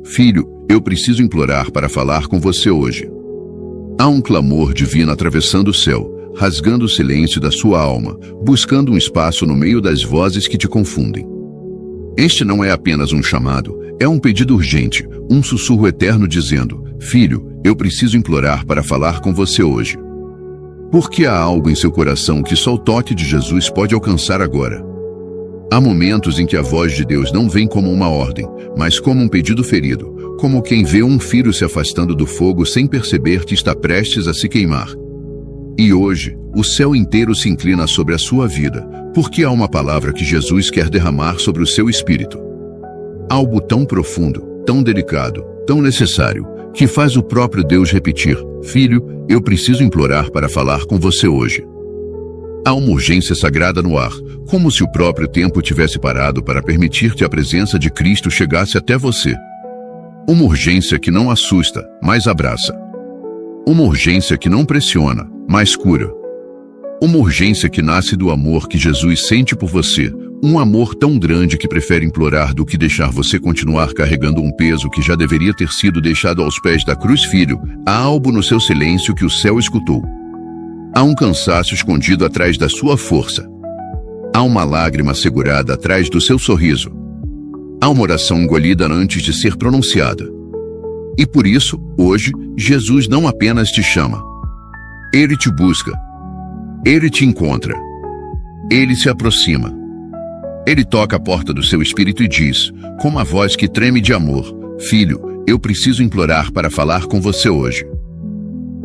Filho, eu preciso implorar para falar com você hoje. Há um clamor divino atravessando o céu, rasgando o silêncio da sua alma, buscando um espaço no meio das vozes que te confundem. Este não é apenas um chamado, é um pedido urgente, um sussurro eterno dizendo: Filho, eu preciso implorar para falar com você hoje. Porque há algo em seu coração que só o toque de Jesus pode alcançar agora. Há momentos em que a voz de Deus não vem como uma ordem, mas como um pedido ferido, como quem vê um filho se afastando do fogo sem perceber que está prestes a se queimar. E hoje, o céu inteiro se inclina sobre a sua vida, porque há uma palavra que Jesus quer derramar sobre o seu espírito. Algo tão profundo, tão delicado, tão necessário, que faz o próprio Deus repetir: Filho, eu preciso implorar para falar com você hoje. Há uma urgência sagrada no ar, como se o próprio tempo tivesse parado para permitir que a presença de Cristo chegasse até você. Uma urgência que não assusta, mas abraça. Uma urgência que não pressiona, mas cura. Uma urgência que nasce do amor que Jesus sente por você, um amor tão grande que prefere implorar do que deixar você continuar carregando um peso que já deveria ter sido deixado aos pés da cruz. Filho, há algo no seu silêncio que o céu escutou. Há um cansaço escondido atrás da sua força. Há uma lágrima segurada atrás do seu sorriso. Há uma oração engolida antes de ser pronunciada. E por isso, hoje, Jesus não apenas te chama. Ele te busca. Ele te encontra. Ele se aproxima. Ele toca a porta do seu espírito e diz, com uma voz que treme de amor: Filho, eu preciso implorar para falar com você hoje.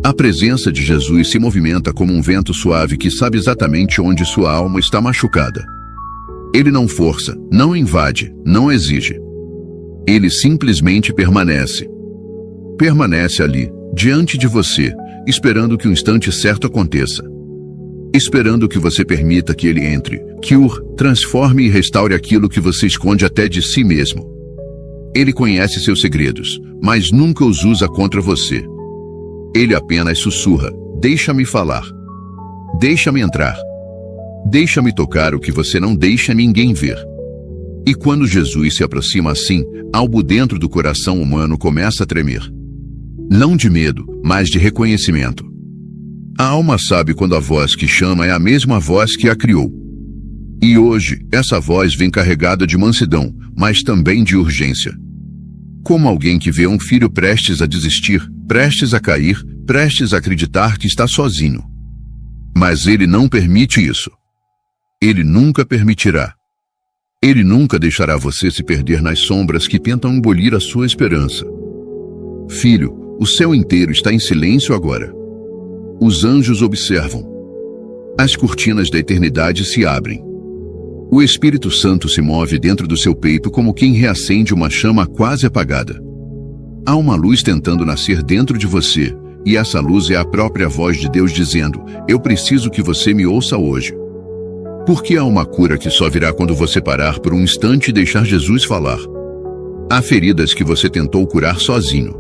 A presença de Jesus se movimenta como um vento suave que sabe exatamente onde sua alma está machucada. Ele não força, não invade, não exige. Ele simplesmente permanece. Permanece ali, diante de você, esperando que o instante certo aconteça. Esperando que você permita que ele entre, que o transforme e restaure aquilo que você esconde até de si mesmo. Ele conhece seus segredos, mas nunca os usa contra você. Ele apenas sussurra: Deixa-me falar. Deixa-me entrar. Deixa-me tocar o que você não deixa ninguém ver. E quando Jesus se aproxima assim, algo dentro do coração humano começa a tremer. Não de medo, mas de reconhecimento. A alma sabe quando a voz que chama é a mesma voz que a criou. E hoje, essa voz vem carregada de mansidão, mas também de urgência. Como alguém que vê um filho prestes a desistir, prestes a cair, prestes a acreditar que está sozinho. Mas ele não permite isso. Ele nunca permitirá. Ele nunca deixará você se perder nas sombras que tentam engolir a sua esperança. Filho, o céu inteiro está em silêncio agora. Os anjos observam. As cortinas da eternidade se abrem. O Espírito Santo se move dentro do seu peito como quem reacende uma chama quase apagada. Há uma luz tentando nascer dentro de você, e essa luz é a própria voz de Deus dizendo: Eu preciso que você me ouça hoje. Porque há uma cura que só virá quando você parar por um instante e deixar Jesus falar. Há feridas que você tentou curar sozinho.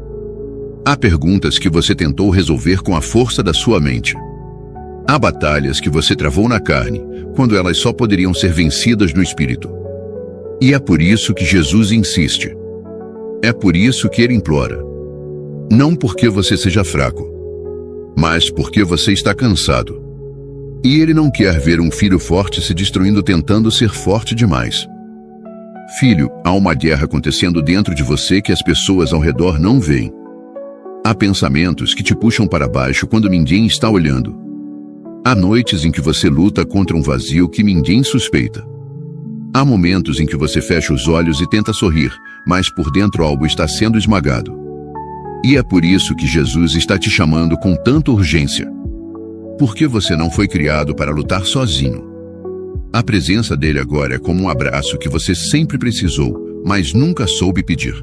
Há perguntas que você tentou resolver com a força da sua mente. Há batalhas que você travou na carne, quando elas só poderiam ser vencidas no espírito. E é por isso que Jesus insiste. É por isso que ele implora. Não porque você seja fraco, mas porque você está cansado. E ele não quer ver um filho forte se destruindo tentando ser forte demais. Filho, há uma guerra acontecendo dentro de você que as pessoas ao redor não veem. Há pensamentos que te puxam para baixo quando ninguém está olhando. Há noites em que você luta contra um vazio que ninguém suspeita. Há momentos em que você fecha os olhos e tenta sorrir, mas por dentro algo está sendo esmagado. E é por isso que Jesus está te chamando com tanta urgência. Porque você não foi criado para lutar sozinho. A presença dele agora é como um abraço que você sempre precisou, mas nunca soube pedir.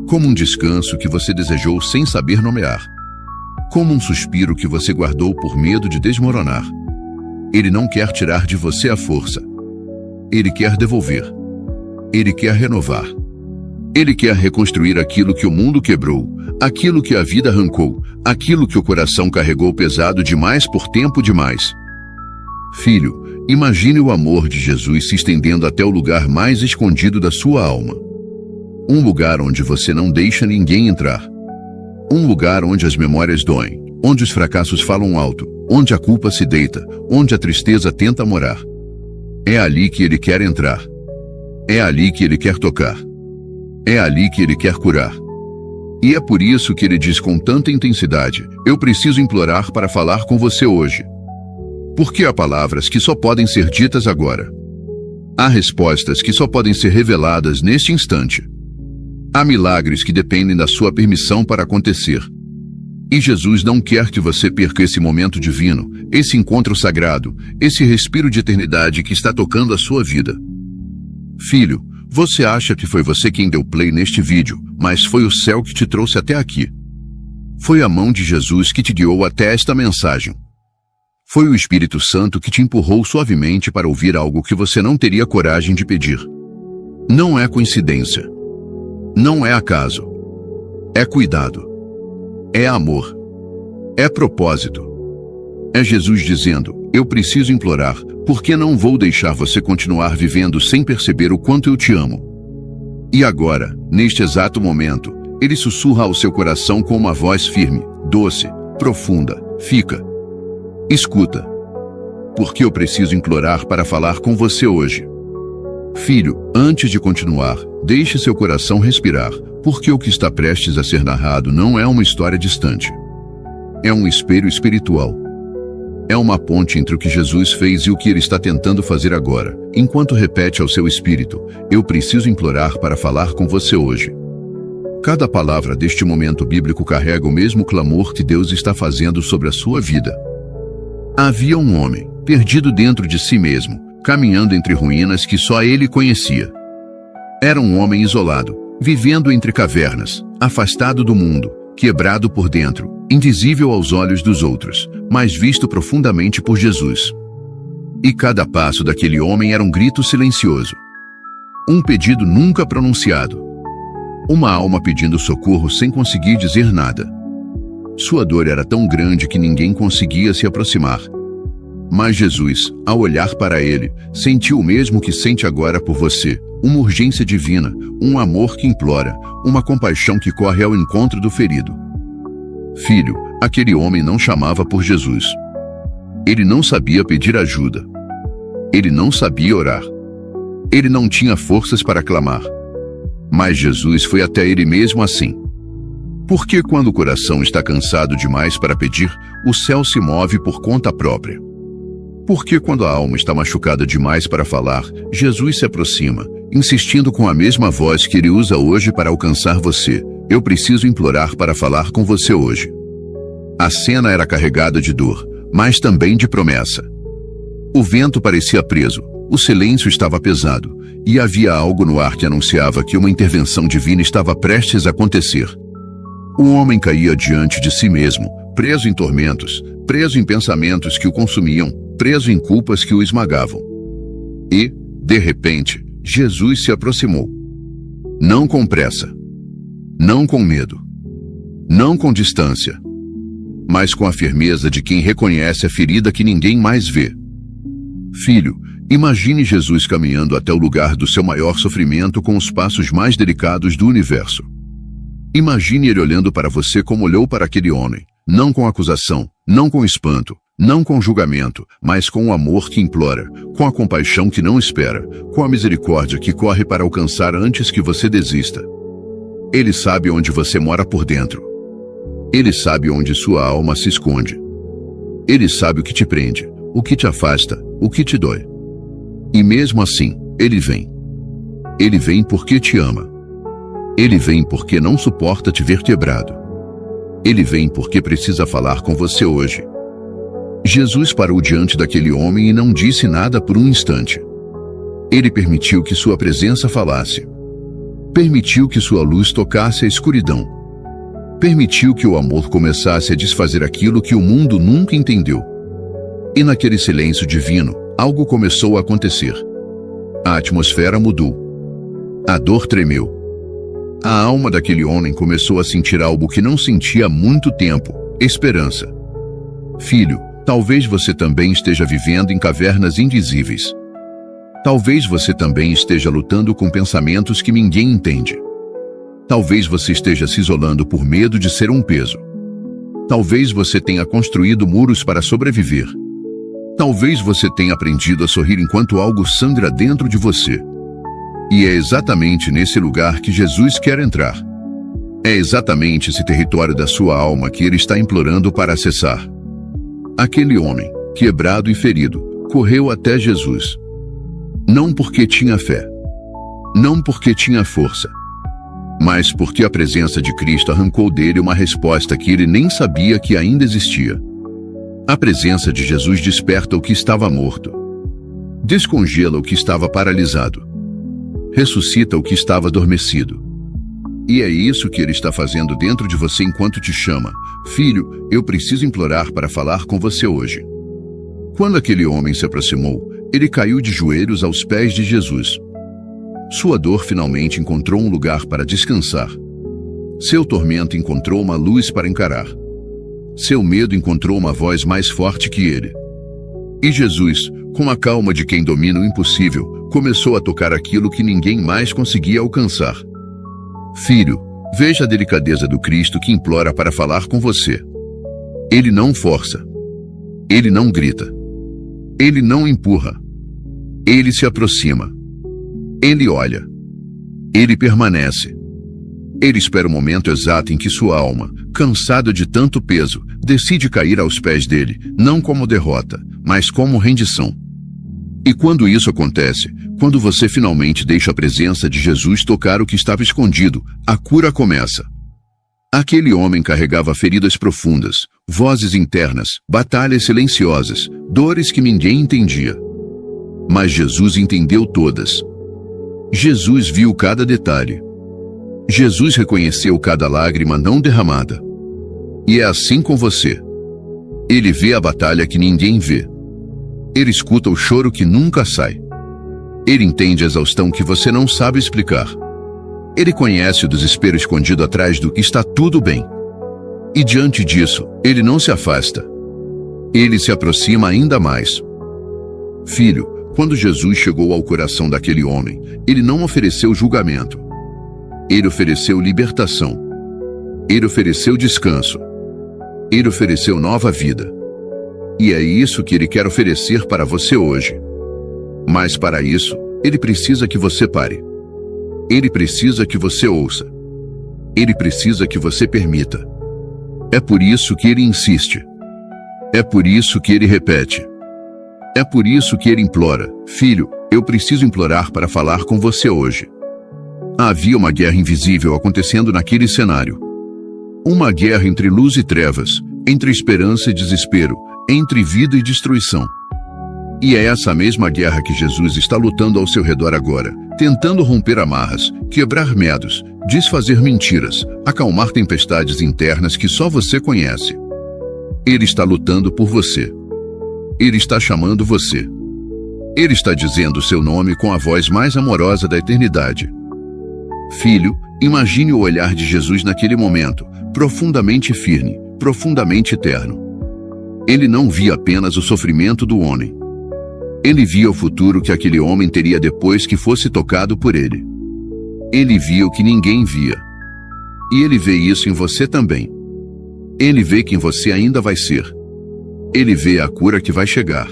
Como um descanso que você desejou sem saber nomear. Como um suspiro que você guardou por medo de desmoronar. Ele não quer tirar de você a força. Ele quer devolver. Ele quer renovar. Ele quer reconstruir aquilo que o mundo quebrou, aquilo que a vida arrancou, aquilo que o coração carregou pesado demais por tempo demais. Filho, imagine o amor de Jesus se estendendo até o lugar mais escondido da sua alma. Um lugar onde você não deixa ninguém entrar. Um lugar onde as memórias doem, onde os fracassos falam alto, onde a culpa se deita, onde a tristeza tenta morar. É ali que ele quer entrar. É ali que ele quer tocar. É ali que ele quer curar. E é por isso que ele diz com tanta intensidade: eu preciso implorar para falar com você hoje. Porque há palavras que só podem ser ditas agora. Há respostas que só podem ser reveladas neste instante. Há milagres que dependem da sua permissão para acontecer. E Jesus não quer que você perca esse momento divino, esse encontro sagrado, esse respiro de eternidade que está tocando a sua vida. Filho, você acha que foi você quem deu play neste vídeo, mas foi o céu que te trouxe até aqui. Foi a mão de Jesus que te guiou até esta mensagem. Foi o Espírito Santo que te empurrou suavemente para ouvir algo que você não teria coragem de pedir. Não é coincidência. Não é acaso. É cuidado. É amor. É propósito. É Jesus dizendo: eu preciso implorar, porque não vou deixar você continuar vivendo sem perceber o quanto eu te amo. E agora, neste exato momento, ele sussurra ao seu coração com uma voz firme, doce, profunda: fica. Escuta. Porque eu preciso implorar para falar com você hoje. Filho, antes de continuar, deixe seu coração respirar, porque o que está prestes a ser narrado não é uma história distante. É um espelho espiritual. É uma ponte entre o que Jesus fez e o que ele está tentando fazer agora, enquanto repete ao seu espírito: eu preciso implorar para falar com você hoje. Cada palavra deste momento bíblico carrega o mesmo clamor que Deus está fazendo sobre a sua vida. Havia um homem, perdido dentro de si mesmo, caminhando entre ruínas que só ele conhecia. Era um homem isolado, vivendo entre cavernas, afastado do mundo, quebrado por dentro, invisível aos olhos dos outros, mas visto profundamente por Jesus. E cada passo daquele homem era um grito silencioso. Um pedido nunca pronunciado. Uma alma pedindo socorro sem conseguir dizer nada. Sua dor era tão grande que ninguém conseguia se aproximar. Mas Jesus, ao olhar para ele, sentiu o mesmo que sente agora por você: uma urgência divina, um amor que implora, uma compaixão que corre ao encontro do ferido. Filho, aquele homem não chamava por Jesus. Ele não sabia pedir ajuda. Ele não sabia orar. Ele não tinha forças para clamar. Mas Jesus foi até ele mesmo assim. Porque quando o coração está cansado demais para pedir, o céu se move por conta própria. Porque quando a alma está machucada demais para falar, Jesus se aproxima, insistindo com a mesma voz que ele usa hoje para alcançar você: eu preciso implorar para falar com você hoje. A cena era carregada de dor, mas também de promessa. O vento parecia preso, o silêncio estava pesado, e havia algo no ar que anunciava que uma intervenção divina estava prestes a acontecer. O homem caía diante de si mesmo, preso em tormentos, preso em pensamentos que o consumiam, preso em culpas que o esmagavam. E, de repente, Jesus se aproximou. Não com pressa. Não com medo. Não com distância. Mas com a firmeza de quem reconhece a ferida que ninguém mais vê. Filho, imagine Jesus caminhando até o lugar do seu maior sofrimento com os passos mais delicados do universo. Imagine ele olhando para você como olhou para aquele homem, não com acusação, não com espanto, não com julgamento, mas com o amor que implora, com a compaixão que não espera, com a misericórdia que corre para alcançar antes que você desista. Ele sabe onde você mora por dentro. Ele sabe onde sua alma se esconde. Ele sabe o que te prende, o que te afasta, o que te dói. E mesmo assim, ele vem. Ele vem porque te ama. Ele vem porque não suporta te ver quebrado. Ele vem porque precisa falar com você hoje. Jesus parou diante daquele homem e não disse nada por um instante. Ele permitiu que sua presença falasse. Permitiu que sua luz tocasse a escuridão. Permitiu que o amor começasse a desfazer aquilo que o mundo nunca entendeu. E naquele silêncio divino, algo começou a acontecer. A atmosfera mudou. A dor tremeu. A alma daquele homem começou a sentir algo que não sentia há muito tempo: esperança. Filho, talvez você também esteja vivendo em cavernas invisíveis. Talvez você também esteja lutando com pensamentos que ninguém entende. Talvez você esteja se isolando por medo de ser um peso. Talvez você tenha construído muros para sobreviver. Talvez você tenha aprendido a sorrir enquanto algo sangra dentro de você. E é exatamente nesse lugar que Jesus quer entrar. É exatamente esse território da sua alma que ele está implorando para acessar. Aquele homem, quebrado e ferido, correu até Jesus. Não porque tinha fé. Não porque tinha força. Mas porque a presença de Cristo arrancou dele uma resposta que ele nem sabia que ainda existia. A presença de Jesus desperta o que estava morto. Descongela o que estava paralisado. Ressuscita o que estava adormecido. E é isso que ele está fazendo dentro de você enquanto te chama. Filho, eu preciso implorar para falar com você hoje. Quando aquele homem se aproximou, ele caiu de joelhos aos pés de Jesus. Sua dor finalmente encontrou um lugar para descansar. Seu tormento encontrou uma luz para encarar. Seu medo encontrou uma voz mais forte que ele. E Jesus, com a calma de quem domina o impossível, começou a tocar aquilo que ninguém mais conseguia alcançar. Filho, veja a delicadeza do Cristo que implora para falar com você. Ele não força. Ele não grita. Ele não empurra. Ele se aproxima. Ele olha. Ele permanece. Ele espera o momento exato em que sua alma, cansada de tanto peso, decide cair aos pés dele, não como derrota, mas como rendição. E quando isso acontece, quando você finalmente deixa a presença de Jesus tocar o que estava escondido, a cura começa. Aquele homem carregava feridas profundas, vozes internas, batalhas silenciosas, dores que ninguém entendia. Mas Jesus entendeu todas. Jesus viu cada detalhe. Jesus reconheceu cada lágrima não derramada. E é assim com você. Ele vê a batalha que ninguém vê. Ele escuta o choro que nunca sai. Ele entende a exaustão que você não sabe explicar. Ele conhece o desespero escondido atrás do "está tudo bem". E diante disso, ele não se afasta. Ele se aproxima ainda mais. Filho, quando Jesus chegou ao coração daquele homem, ele não ofereceu julgamento. Ele ofereceu libertação. Ele ofereceu descanso. Ele ofereceu nova vida. E é isso que ele quer oferecer para você hoje. Mas para isso, ele precisa que você pare. Ele precisa que você ouça. Ele precisa que você permita. É por isso que ele insiste. É por isso que ele repete. É por isso que ele implora: filho, eu preciso implorar para falar com você hoje. Havia uma guerra invisível acontecendo naquele cenário. Uma guerra entre luz e trevas, entre esperança e desespero, entre vida e destruição. E é essa mesma guerra que Jesus está lutando ao seu redor agora, tentando romper amarras, quebrar medos, desfazer mentiras, acalmar tempestades internas que só você conhece. Ele está lutando por você. Ele está chamando você. Ele está dizendo o seu nome com a voz mais amorosa da eternidade. Filho, imagine o olhar de Jesus naquele momento, profundamente firme, profundamente eterno. Ele não via apenas o sofrimento do homem. Ele via o futuro que aquele homem teria depois que fosse tocado por ele. Ele via o que ninguém via. E ele vê isso em você também. Ele vê quem você ainda vai ser. Ele vê a cura que vai chegar.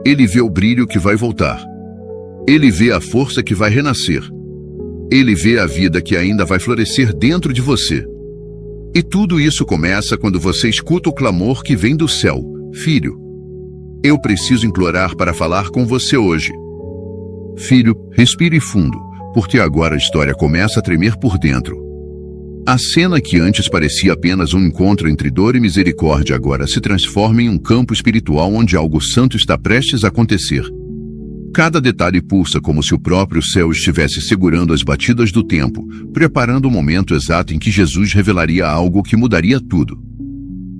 Ele vê o brilho que vai voltar. Ele vê a força que vai renascer. Ele vê a vida que ainda vai florescer dentro de você. E tudo isso começa quando você escuta o clamor que vem do céu: filho, eu preciso implorar para falar com você hoje. Filho, respire fundo, porque agora a história começa a tremer por dentro. A cena que antes parecia apenas um encontro entre dor e misericórdia agora se transforma em um campo espiritual onde algo santo está prestes a acontecer. Cada detalhe pulsa como se o próprio céu estivesse segurando as batidas do tempo, preparando o momento exato em que Jesus revelaria algo que mudaria tudo.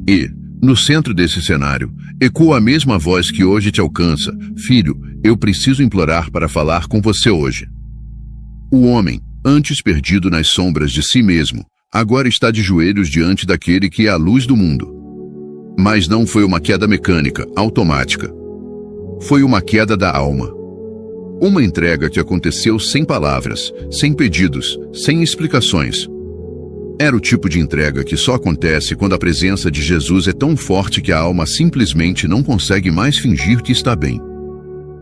E, no centro desse cenário, ecoa a mesma voz que hoje te alcança: filho, eu preciso implorar para falar com você hoje. O homem, antes perdido nas sombras de si mesmo, agora está de joelhos diante daquele que é a luz do mundo. Mas não foi uma queda mecânica, automática. Foi uma queda da alma. Uma entrega que aconteceu sem palavras, sem pedidos, sem explicações. Era o tipo de entrega que só acontece quando a presença de Jesus é tão forte que a alma simplesmente não consegue mais fingir que está bem.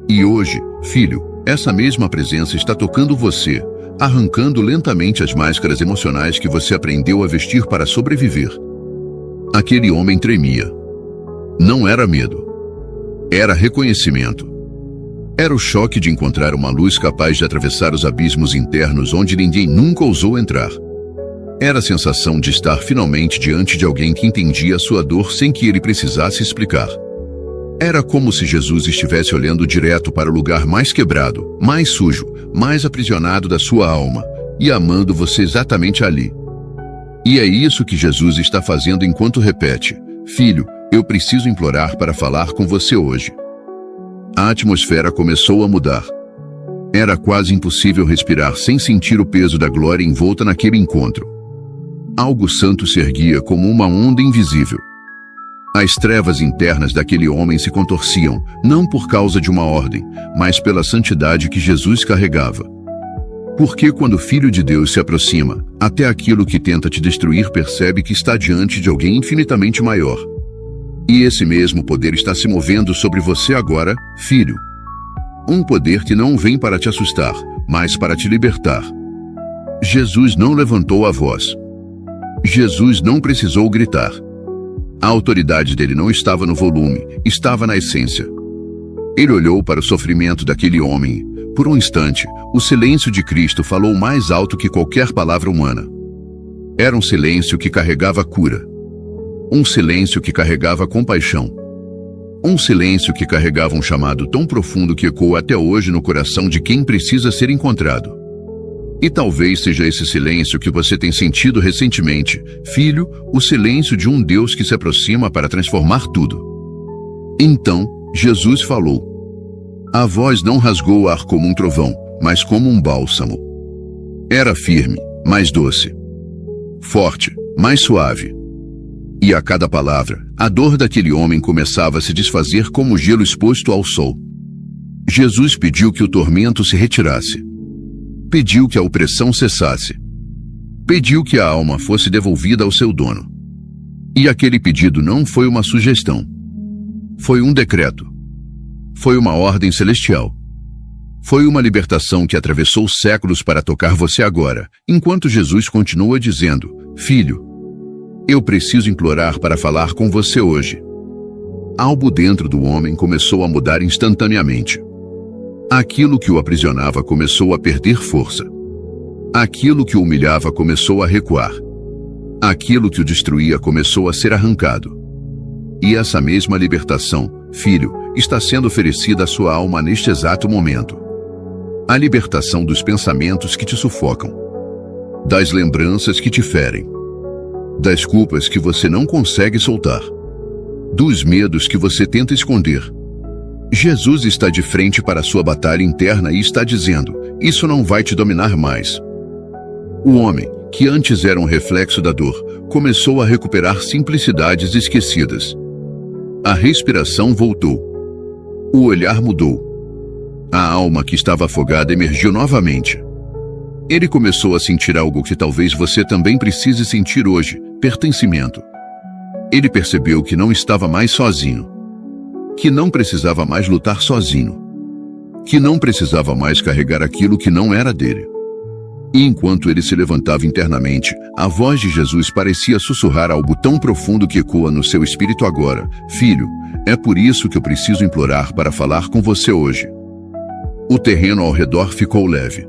E hoje, filho, essa mesma presença está tocando você, arrancando lentamente as máscaras emocionais que você aprendeu a vestir para sobreviver. Aquele homem tremia. Não era medo. Era reconhecimento. Era o choque de encontrar uma luz capaz de atravessar os abismos internos onde ninguém nunca ousou entrar. Era a sensação de estar finalmente diante de alguém que entendia a sua dor sem que ele precisasse explicar. Era como se Jesus estivesse olhando direto para o lugar mais quebrado, mais sujo, mais aprisionado da sua alma, e amando você exatamente ali. E é isso que Jesus está fazendo enquanto repete: Filho, eu preciso implorar para falar com você hoje. A atmosfera começou a mudar. Era quase impossível respirar sem sentir o peso da glória envolta naquele encontro. Algo santo se erguia como uma onda invisível. As trevas internas daquele homem se contorciam, não por causa de uma ordem, mas pela santidade que Jesus carregava. Porque quando o Filho de Deus se aproxima, até aquilo que tenta te destruir percebe que está diante de alguém infinitamente maior. E esse mesmo poder está se movendo sobre você agora, filho. Um poder que não vem para te assustar, mas para te libertar. Jesus não levantou a voz. Jesus não precisou gritar. A autoridade dele não estava no volume, estava na essência. Ele olhou para o sofrimento daquele homem. Por um instante, o silêncio de Cristo falou mais alto que qualquer palavra humana. Era um silêncio que carregava cura. Um silêncio que carregava compaixão. Um silêncio que carregava um chamado tão profundo que ecoa até hoje no coração de quem precisa ser encontrado. E talvez seja esse silêncio que você tem sentido recentemente, filho, o silêncio de um Deus que se aproxima para transformar tudo. Então, Jesus falou. A voz não rasgou o ar como um trovão, mas como um bálsamo. Era firme, mais doce. Forte, mais suave. E a cada palavra, a dor daquele homem começava a se desfazer como gelo exposto ao sol. Jesus pediu que o tormento se retirasse. Pediu que a opressão cessasse. Pediu que a alma fosse devolvida ao seu dono. E aquele pedido não foi uma sugestão. Foi um decreto. Foi uma ordem celestial. Foi uma libertação que atravessou séculos para tocar você agora, enquanto Jesus continua dizendo: Filho, eu preciso implorar para falar com você hoje. Algo dentro do homem começou a mudar instantaneamente. Aquilo que o aprisionava começou a perder força. Aquilo que o humilhava começou a recuar. Aquilo que o destruía começou a ser arrancado. E essa mesma libertação, filho, está sendo oferecida à sua alma neste exato momento. A libertação dos pensamentos que te sufocam. Das lembranças que te ferem. Das culpas que você não consegue soltar. Dos medos que você tenta esconder. Jesus está de frente para a sua batalha interna e está dizendo: isso não vai te dominar mais. O homem, que antes era um reflexo da dor, começou a recuperar simplicidades esquecidas. A respiração voltou. O olhar mudou. A alma que estava afogada emergiu novamente. Ele começou a sentir algo que talvez você também precise sentir hoje: pertencimento. Ele percebeu que não estava mais sozinho. Que não precisava mais lutar sozinho. Que não precisava mais carregar aquilo que não era dele. E enquanto ele se levantava internamente, a voz de Jesus parecia sussurrar algo tão profundo que ecoa no seu espírito agora: Filho, é por isso que eu preciso implorar para falar com você hoje. O terreno ao redor ficou leve.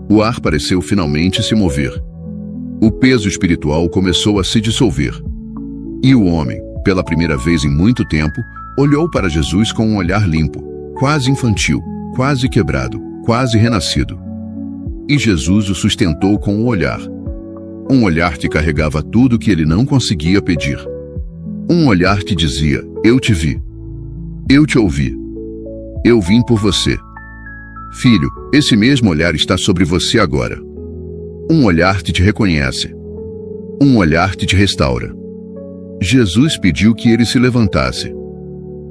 O ar pareceu finalmente se mover. O peso espiritual começou a se dissolver. E o homem, pela primeira vez em muito tempo, olhou para Jesus com um olhar limpo, quase infantil, quase quebrado, quase renascido. E Jesus o sustentou com o olhar. Um olhar que carregava tudo que ele não conseguia pedir. Um olhar que dizia: eu te vi. Eu te ouvi. Eu vim por você. Filho, esse mesmo olhar está sobre você agora. Um olhar que te reconhece. Um olhar que te restaura. Jesus pediu que ele se levantasse.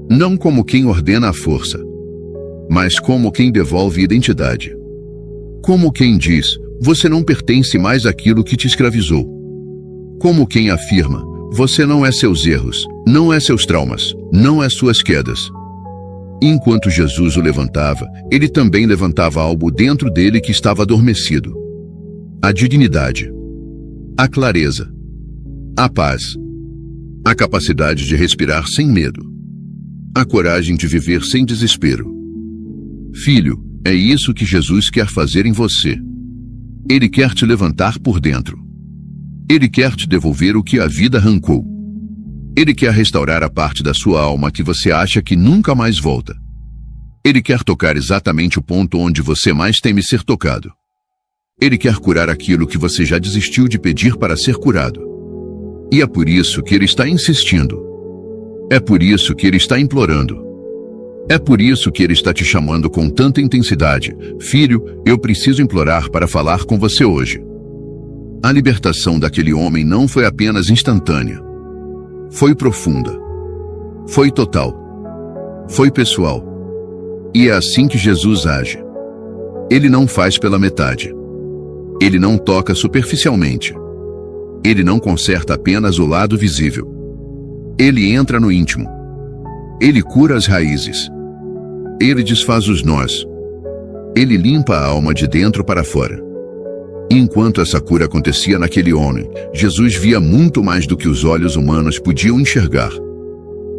Não como quem ordena a força, mas como quem devolve identidade. Como quem diz, você não pertence mais àquilo que te escravizou. Como quem afirma, você não é seus erros, não é seus traumas, não é suas quedas. Enquanto Jesus o levantava, ele também levantava algo dentro dele que estava adormecido. A dignidade, a clareza, a paz, a capacidade de respirar sem medo, a coragem de viver sem desespero. Filho, é isso que Jesus quer fazer em você. Ele quer te levantar por dentro. Ele quer te devolver o que a vida arrancou. Ele quer restaurar a parte da sua alma que você acha que nunca mais volta. Ele quer tocar exatamente o ponto onde você mais teme ser tocado. Ele quer curar aquilo que você já desistiu de pedir para ser curado. E é por isso que ele está insistindo. É por isso que ele está implorando. É por isso que ele está te chamando com tanta intensidade. Filho, eu preciso implorar para falar com você hoje. A libertação daquele homem não foi apenas instantânea. Foi profunda. Foi total. Foi pessoal. E é assim que Jesus age. Ele não faz pela metade. Ele não toca superficialmente. Ele não conserta apenas o lado visível. Ele entra no íntimo. Ele cura as raízes. Ele desfaz os nós. Ele limpa a alma de dentro para fora. Enquanto essa cura acontecia naquele homem, Jesus via muito mais do que os olhos humanos podiam enxergar.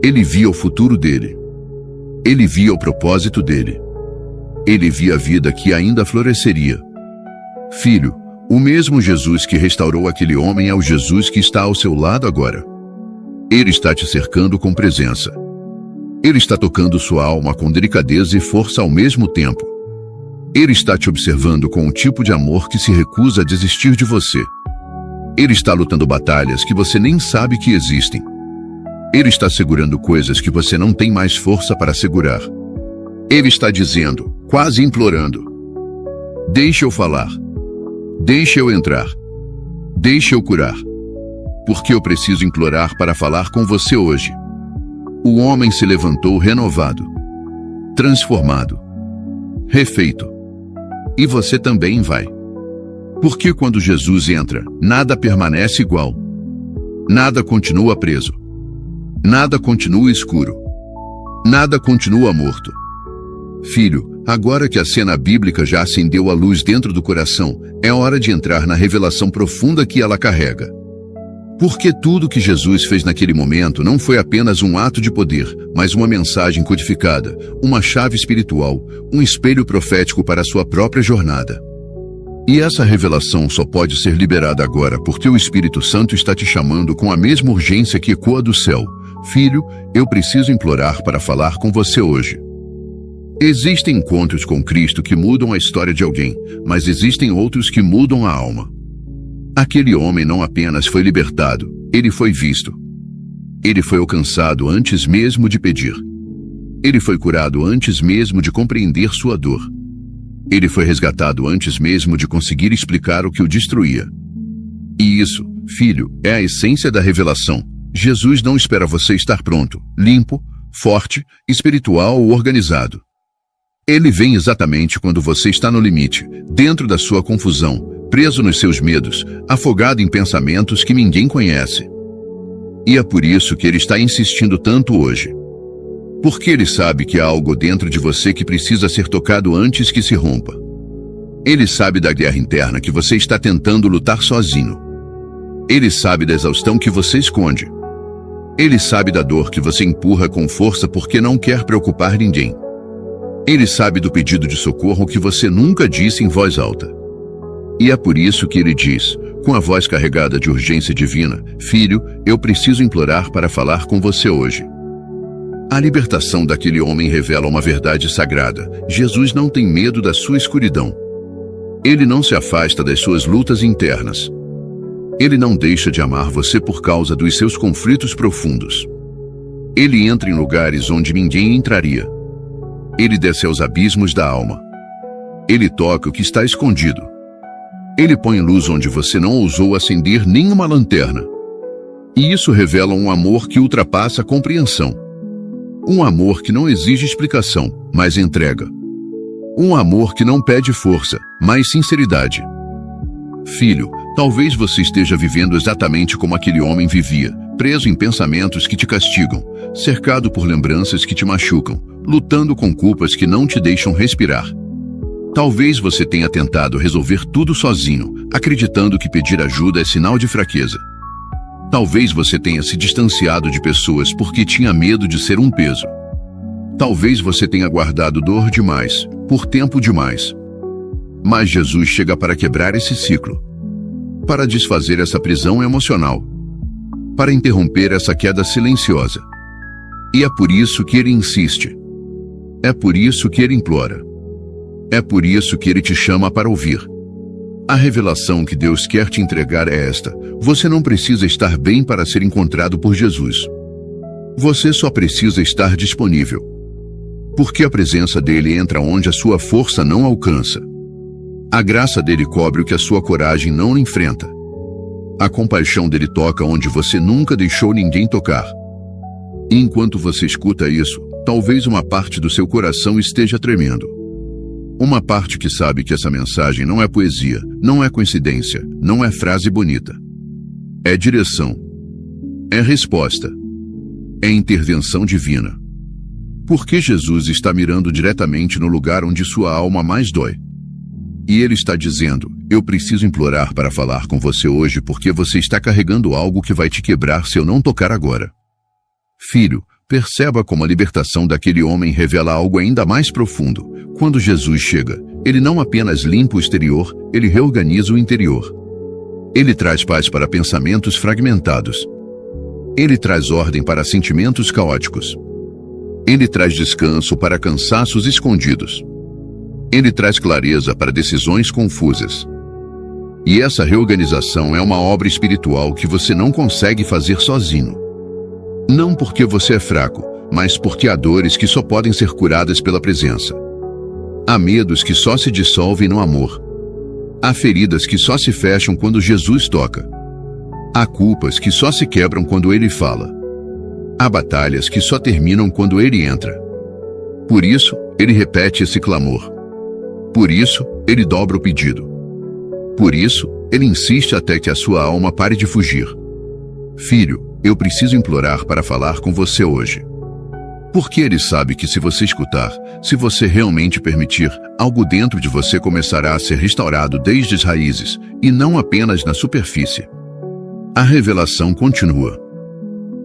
Ele via o futuro dele. Ele via o propósito dele. Ele via a vida que ainda floresceria. Filho, o mesmo Jesus que restaurou aquele homem é o Jesus que está ao seu lado agora. Ele está te cercando com presença. Ele está tocando sua alma com delicadeza e força ao mesmo tempo. Ele está te observando com um tipo de amor que se recusa a desistir de você. Ele está lutando batalhas que você nem sabe que existem. Ele está segurando coisas que você não tem mais força para segurar. Ele está dizendo, quase implorando: deixe eu falar. Deixe eu entrar. Deixe eu curar. Porque eu preciso implorar para falar com você hoje. O homem se levantou renovado, transformado, refeito. E você também vai. Porque quando Jesus entra, nada permanece igual. Nada continua preso. Nada continua escuro. Nada continua morto. Filho, agora que a cena bíblica já acendeu a luz dentro do coração, é hora de entrar na revelação profunda que ela carrega. Porque tudo que Jesus fez naquele momento não foi apenas um ato de poder, mas uma mensagem codificada, uma chave espiritual, um espelho profético para a sua própria jornada. E essa revelação só pode ser liberada agora porque o Espírito Santo está te chamando com a mesma urgência que ecoa do céu. Filho, eu preciso implorar para falar com você hoje. Existem encontros com Cristo que mudam a história de alguém, mas existem outros que mudam a alma. Aquele homem não apenas foi libertado, ele foi visto. Ele foi alcançado antes mesmo de pedir. Ele foi curado antes mesmo de compreender sua dor. Ele foi resgatado antes mesmo de conseguir explicar o que o destruía. E isso, filho, é a essência da revelação. Jesus não espera você estar pronto, limpo, forte, espiritual ou organizado. Ele vem exatamente quando você está no limite, dentro da sua confusão, preso nos seus medos, afogado em pensamentos que ninguém conhece. E é por isso que ele está insistindo tanto hoje. Porque ele sabe que há algo dentro de você que precisa ser tocado antes que se rompa. Ele sabe da guerra interna que você está tentando lutar sozinho. Ele sabe da exaustão que você esconde. Ele sabe da dor que você empurra com força porque não quer preocupar ninguém. Ele sabe do pedido de socorro que você nunca disse em voz alta. E é por isso que ele diz, com a voz carregada de urgência divina: filho, eu preciso implorar para falar com você hoje. A libertação daquele homem revela uma verdade sagrada. Jesus não tem medo da sua escuridão. Ele não se afasta das suas lutas internas. Ele não deixa de amar você por causa dos seus conflitos profundos. Ele entra em lugares onde ninguém entraria. Ele desce aos abismos da alma. Ele toca o que está escondido. Ele põe luz onde você não ousou acender nenhuma lanterna. E isso revela um amor que ultrapassa a compreensão. Um amor que não exige explicação, mas entrega. Um amor que não pede força, mas sinceridade. Filho, talvez você esteja vivendo exatamente como aquele homem vivia, preso em pensamentos que te castigam, cercado por lembranças que te machucam, lutando com culpas que não te deixam respirar. Talvez você tenha tentado resolver tudo sozinho, acreditando que pedir ajuda é sinal de fraqueza. Talvez você tenha se distanciado de pessoas porque tinha medo de ser um peso. Talvez você tenha guardado dor demais, por tempo demais. Mas Jesus chega para quebrar esse ciclo, para desfazer essa prisão emocional, para interromper essa queda silenciosa. E é por isso que ele insiste. É por isso que ele implora. É por isso que ele te chama para ouvir. A revelação que Deus quer te entregar é esta: você não precisa estar bem para ser encontrado por Jesus. Você só precisa estar disponível. Porque a presença dele entra onde a sua força não alcança. A graça dele cobre o que a sua coragem não enfrenta. A compaixão dele toca onde você nunca deixou ninguém tocar. E enquanto você escuta isso, talvez uma parte do seu coração esteja tremendo. Uma parte que sabe que essa mensagem não é poesia, não é coincidência, não é frase bonita. É direção. É resposta. É intervenção divina. Porque Jesus está mirando diretamente no lugar onde sua alma mais dói. E ele está dizendo: eu preciso implorar para falar com você hoje porque você está carregando algo que vai te quebrar se eu não tocar agora. Filho, perceba como a libertação daquele homem revela algo ainda mais profundo. Quando Jesus chega, ele não apenas limpa o exterior, ele reorganiza o interior. Ele traz paz para pensamentos fragmentados. Ele traz ordem para sentimentos caóticos. Ele traz descanso para cansaços escondidos. Ele traz clareza para decisões confusas. E essa reorganização é uma obra espiritual que você não consegue fazer sozinho. Não porque você é fraco, mas porque há dores que só podem ser curadas pela presença. Há medos que só se dissolvem no amor. Há feridas que só se fecham quando Jesus toca. Há culpas que só se quebram quando ele fala. Há batalhas que só terminam quando ele entra. Por isso, ele repete esse clamor. Por isso, ele dobra o pedido. Por isso, ele insiste até que a sua alma pare de fugir. Filho, eu preciso implorar para falar com você hoje. Porque ele sabe que se você escutar, se você realmente permitir, algo dentro de você começará a ser restaurado desde as raízes, e não apenas na superfície. A revelação continua.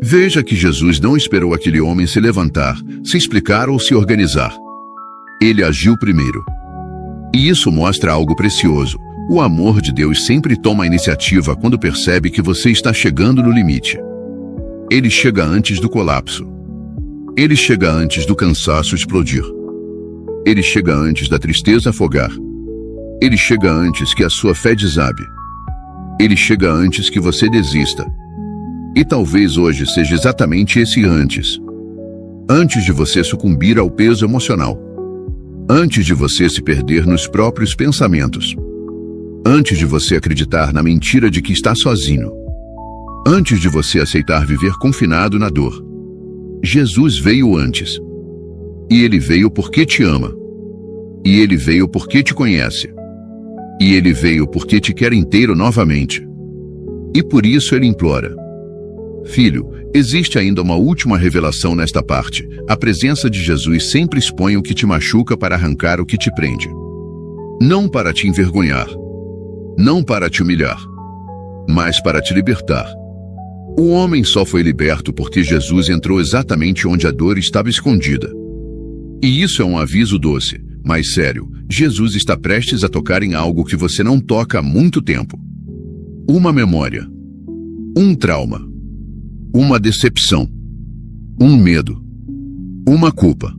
Veja que Jesus não esperou aquele homem se levantar, se explicar ou se organizar. Ele agiu primeiro. E isso mostra algo precioso. O amor de Deus sempre toma a iniciativa quando percebe que você está chegando no limite. Ele chega antes do colapso. Ele chega antes do cansaço explodir. Ele chega antes da tristeza afogar. Ele chega antes que a sua fé desabe. Ele chega antes que você desista. E talvez hoje seja exatamente esse antes. Antes de você sucumbir ao peso emocional. Antes de você se perder nos próprios pensamentos. Antes de você acreditar na mentira de que está sozinho. Antes de você aceitar viver confinado na dor. Jesus veio antes. E ele veio porque te ama. E ele veio porque te conhece. E ele veio porque te quer inteiro novamente. E por isso ele implora. Filho, existe ainda uma última revelação nesta parte. A presença de Jesus sempre expõe o que te machuca para arrancar o que te prende. Não para te envergonhar. Não para te humilhar. Mas para te libertar. O homem só foi liberto porque Jesus entrou exatamente onde a dor estava escondida. E isso é um aviso doce, mas sério. Jesus está prestes a tocar em algo que você não toca há muito tempo. Uma memória. Um trauma. Uma decepção. Um medo. Uma culpa.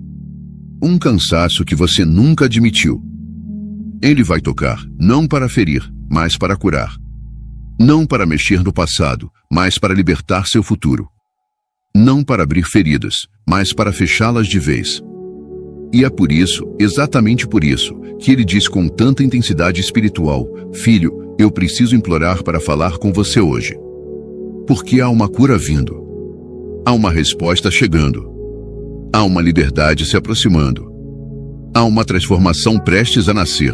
Um cansaço que você nunca admitiu. Ele vai tocar, não para ferir, mas para curar. Não para mexer no passado, mas para libertar seu futuro. Não para abrir feridas, mas para fechá-las de vez. E é por isso, exatamente por isso, que ele diz com tanta intensidade espiritual: Filho, eu preciso implorar para falar com você hoje. Porque há uma cura vindo. Há uma resposta chegando. Há uma liberdade se aproximando. Há uma transformação prestes a nascer.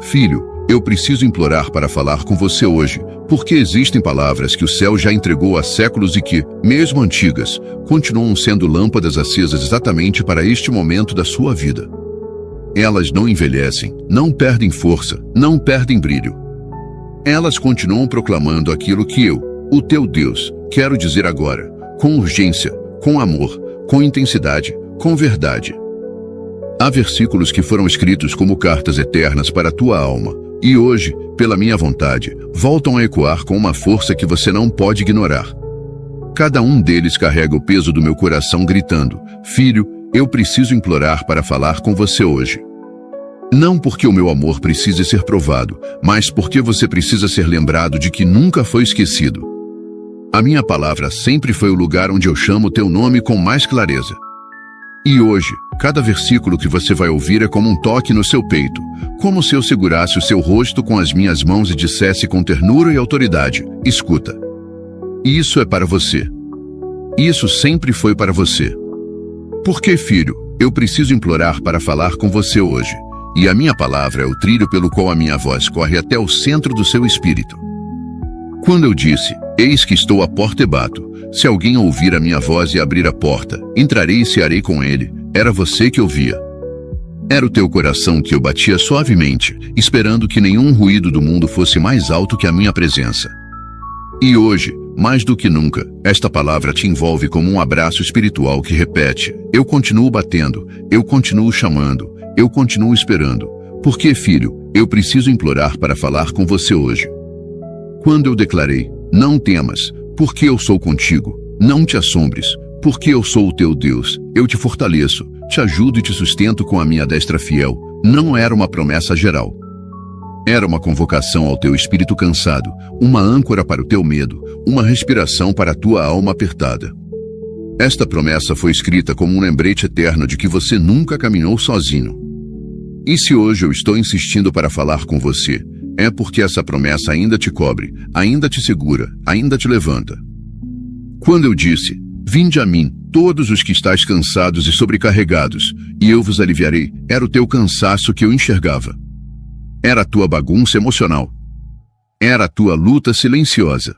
Filho, eu preciso implorar para falar com você hoje, porque existem palavras que o céu já entregou há séculos e que, mesmo antigas, continuam sendo lâmpadas acesas exatamente para este momento da sua vida. Elas não envelhecem, não perdem força, não perdem brilho. Elas continuam proclamando aquilo que eu, o teu Deus, quero dizer agora, com urgência, com amor, com intensidade, com verdade. Há versículos que foram escritos como cartas eternas para a tua alma, e hoje, pela minha vontade, voltam a ecoar com uma força que você não pode ignorar. Cada um deles carrega o peso do meu coração gritando: Filho, eu preciso implorar para falar com você hoje. Não porque o meu amor precise ser provado, mas porque você precisa ser lembrado de que nunca foi esquecido. A minha palavra sempre foi o lugar onde eu chamo teu nome com mais clareza. E hoje, cada versículo que você vai ouvir é como um toque no seu peito, como se eu segurasse o seu rosto com as minhas mãos e dissesse com ternura e autoridade: escuta. Isso é para você. Isso sempre foi para você. Porque, filho, eu preciso implorar para falar com você hoje. E a minha palavra é o trilho pelo qual a minha voz corre até o centro do seu espírito. Quando eu disse: eis que estou à porta e bato, se alguém ouvir a minha voz e abrir a porta, entrarei e cearei com ele, era você que ouvia. Era o teu coração que eu batia suavemente, esperando que nenhum ruído do mundo fosse mais alto que a minha presença. E hoje, mais do que nunca, esta palavra te envolve como um abraço espiritual que repete: eu continuo batendo, eu continuo chamando, eu continuo esperando. Porque, filho, eu preciso implorar para falar com você hoje. Quando eu declarei: não temas, porque eu sou contigo, não te assombres, porque eu sou o teu Deus, eu te fortaleço, te ajudo e te sustento com a minha destra fiel, não era uma promessa geral. Era uma convocação ao teu espírito cansado, uma âncora para o teu medo, uma respiração para a tua alma apertada. Esta promessa foi escrita como um lembrete eterno de que você nunca caminhou sozinho. E se hoje eu estou insistindo para falar com você, é porque essa promessa ainda te cobre, ainda te segura, ainda te levanta. Quando eu disse: vinde a mim, todos os que estáis cansados e sobrecarregados, e eu vos aliviarei, era o teu cansaço que eu enxergava. Era a tua bagunça emocional. Era a tua luta silenciosa.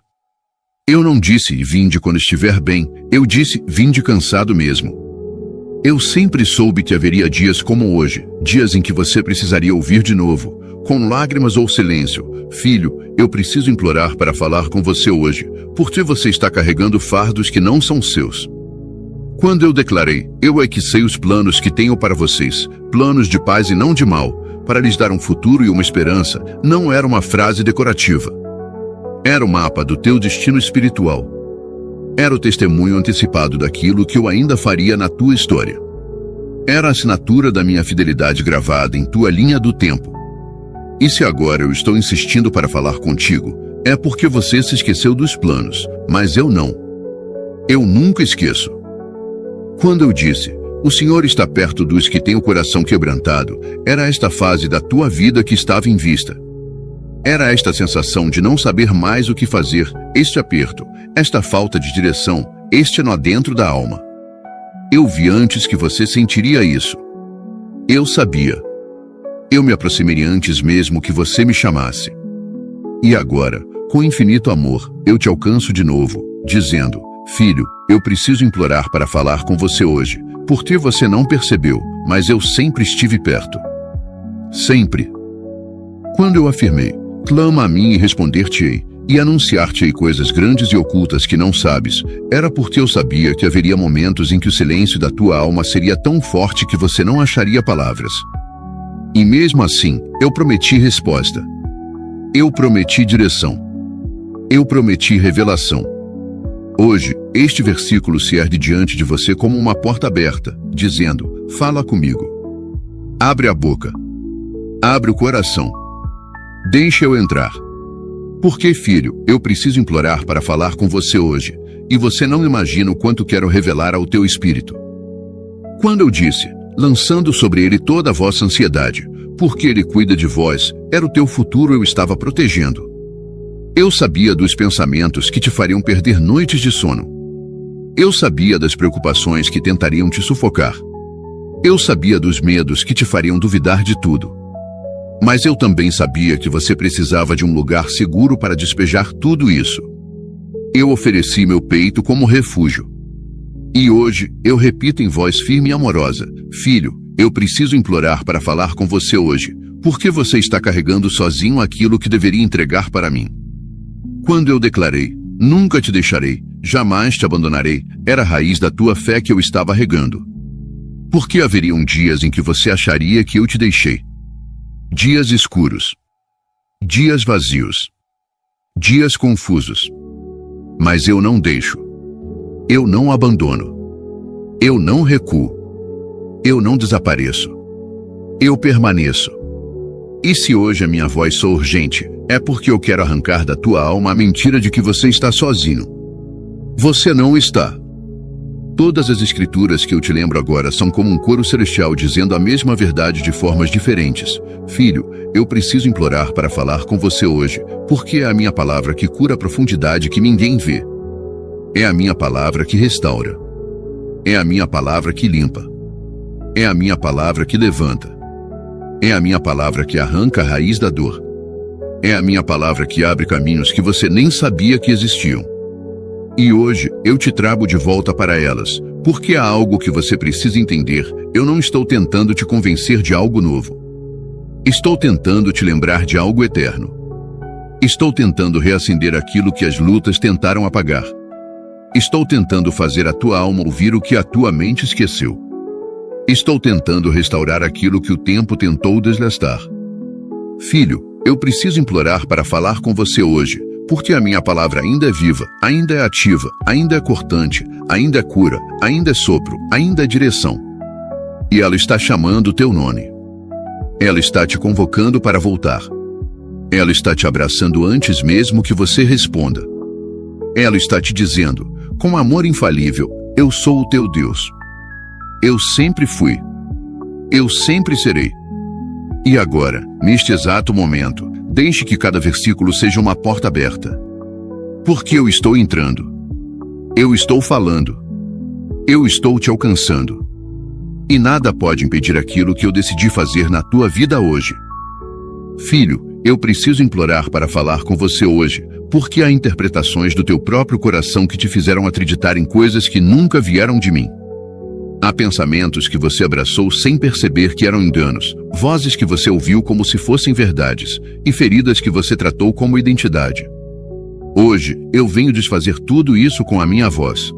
Eu não disse: vinde quando estiver bem, eu disse: vinde cansado mesmo. Eu sempre soube que haveria dias como hoje, dias em que você precisaria ouvir de novo, com lágrimas ou silêncio: filho, eu preciso implorar para falar com você hoje, porque você está carregando fardos que não são seus. Quando eu declarei: eu é que sei os planos que tenho para vocês, planos de paz e não de mal, para lhes dar um futuro e uma esperança, não era uma frase decorativa. Era o mapa do teu destino espiritual. Era o testemunho antecipado daquilo que eu ainda faria na tua história. Era a assinatura da minha fidelidade gravada em tua linha do tempo. E se agora eu estou insistindo para falar contigo, é porque você se esqueceu dos planos, mas eu não. Eu nunca esqueço. Quando eu disse: o Senhor está perto dos que têm o coração quebrantado, era esta fase da tua vida que estava em vista. Era esta sensação de não saber mais o que fazer, este aperto, esta falta de direção, este nó dentro da alma. Eu vi antes que você sentiria isso. Eu sabia. Eu me aproximaria antes mesmo que você me chamasse. E agora, com infinito amor, eu te alcanço de novo, dizendo: filho, eu preciso implorar para falar com você hoje, porque você não percebeu, mas eu sempre estive perto. Sempre. Quando eu afirmei: clama a mim e responder-te-ei, e anunciar-te-ei coisas grandes e ocultas que não sabes, era porque eu sabia que haveria momentos em que o silêncio da tua alma seria tão forte que você não acharia palavras. E mesmo assim, eu prometi resposta. Eu prometi direção. Eu prometi revelação. Hoje, este versículo se ergue diante de você como uma porta aberta, dizendo: fala comigo. Abre a boca. Abre o coração. Deixa eu entrar. Porque, filho, eu preciso implorar para falar com você hoje, e você não imagina o quanto quero revelar ao teu espírito. Quando eu disse: lançando sobre ele toda a vossa ansiedade, porque ele cuida de vós, era o teu futuro eu estava protegendo. Eu sabia dos pensamentos que te fariam perder noites de sono. Eu sabia das preocupações que tentariam te sufocar. Eu sabia dos medos que te fariam duvidar de tudo. Mas eu também sabia que você precisava de um lugar seguro para despejar tudo isso. Eu ofereci meu peito como refúgio. E hoje, eu repito em voz firme e amorosa: filho, eu preciso implorar para falar com você hoje. Por que você está carregando sozinho aquilo que deveria entregar para mim? Quando eu declarei: nunca te deixarei, jamais te abandonarei, era a raiz da tua fé que eu estava regando. Porque haveriam dias em que você acharia que eu te deixei. Dias escuros. Dias vazios. Dias confusos. Mas eu não deixo. Eu não abandono. Eu não recuo. Eu não desapareço. Eu permaneço. E se hoje a minha voz soa urgente, é porque eu quero arrancar da tua alma a mentira de que você está sozinho. Você não está. Todas as escrituras que eu te lembro agora são como um coro celestial dizendo a mesma verdade de formas diferentes. Filho, eu preciso implorar para falar com você hoje, porque é a minha palavra que cura a profundidade que ninguém vê. É a minha palavra que restaura. É a minha palavra que limpa. É a minha palavra que levanta. É a minha palavra que arranca a raiz da dor. É a minha palavra que abre caminhos que você nem sabia que existiam. E hoje, eu te trago de volta para elas, porque há algo que você precisa entender. Eu não estou tentando te convencer de algo novo. Estou tentando te lembrar de algo eterno. Estou tentando reacender aquilo que as lutas tentaram apagar. Estou tentando fazer a tua alma ouvir o que a tua mente esqueceu. Estou tentando restaurar aquilo que o tempo tentou desgastar. Filho, eu preciso implorar para falar com você hoje, porque a minha palavra ainda é viva, ainda é ativa, ainda é cortante, ainda é cura, ainda é sopro, ainda é direção. E ela está chamando o teu nome. Ela está te convocando para voltar. Ela está te abraçando antes mesmo que você responda. Ela está te dizendo, com amor infalível: eu sou o teu Deus. Eu sempre fui. Eu sempre serei. E agora, neste exato momento, deixe que cada versículo seja uma porta aberta. Porque eu estou entrando. Eu estou falando. Eu estou te alcançando. E nada pode impedir aquilo que eu decidi fazer na tua vida hoje. Filho, eu preciso implorar para falar com você hoje, porque há interpretações do teu próprio coração que te fizeram acreditar em coisas que nunca vieram de mim. Há pensamentos que você abraçou sem perceber que eram enganos, vozes que você ouviu como se fossem verdades, e feridas que você tratou como identidade. Hoje, eu venho desfazer tudo isso com a minha voz.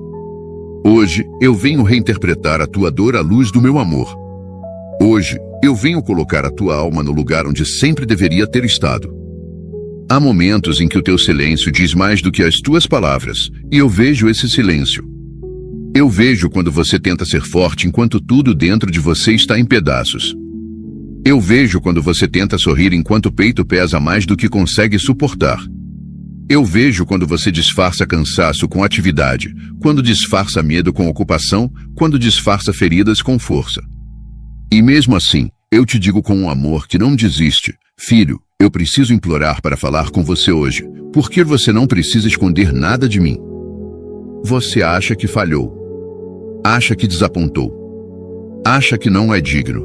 Hoje, eu venho reinterpretar a tua dor à luz do meu amor. Hoje, eu venho colocar a tua alma no lugar onde sempre deveria ter estado. Há momentos em que o teu silêncio diz mais do que as tuas palavras, e eu vejo esse silêncio. Eu vejo quando você tenta ser forte enquanto tudo dentro de você está em pedaços. Eu vejo quando você tenta sorrir enquanto o peito pesa mais do que consegue suportar. Eu vejo quando você disfarça cansaço com atividade, quando disfarça medo com ocupação, quando disfarça feridas com força. E mesmo assim, eu te digo com um amor que não desiste: filho, eu preciso implorar para falar com você hoje, porque você não precisa esconder nada de mim. Você acha que falhou. Acha que desapontou. Acha que não é digno.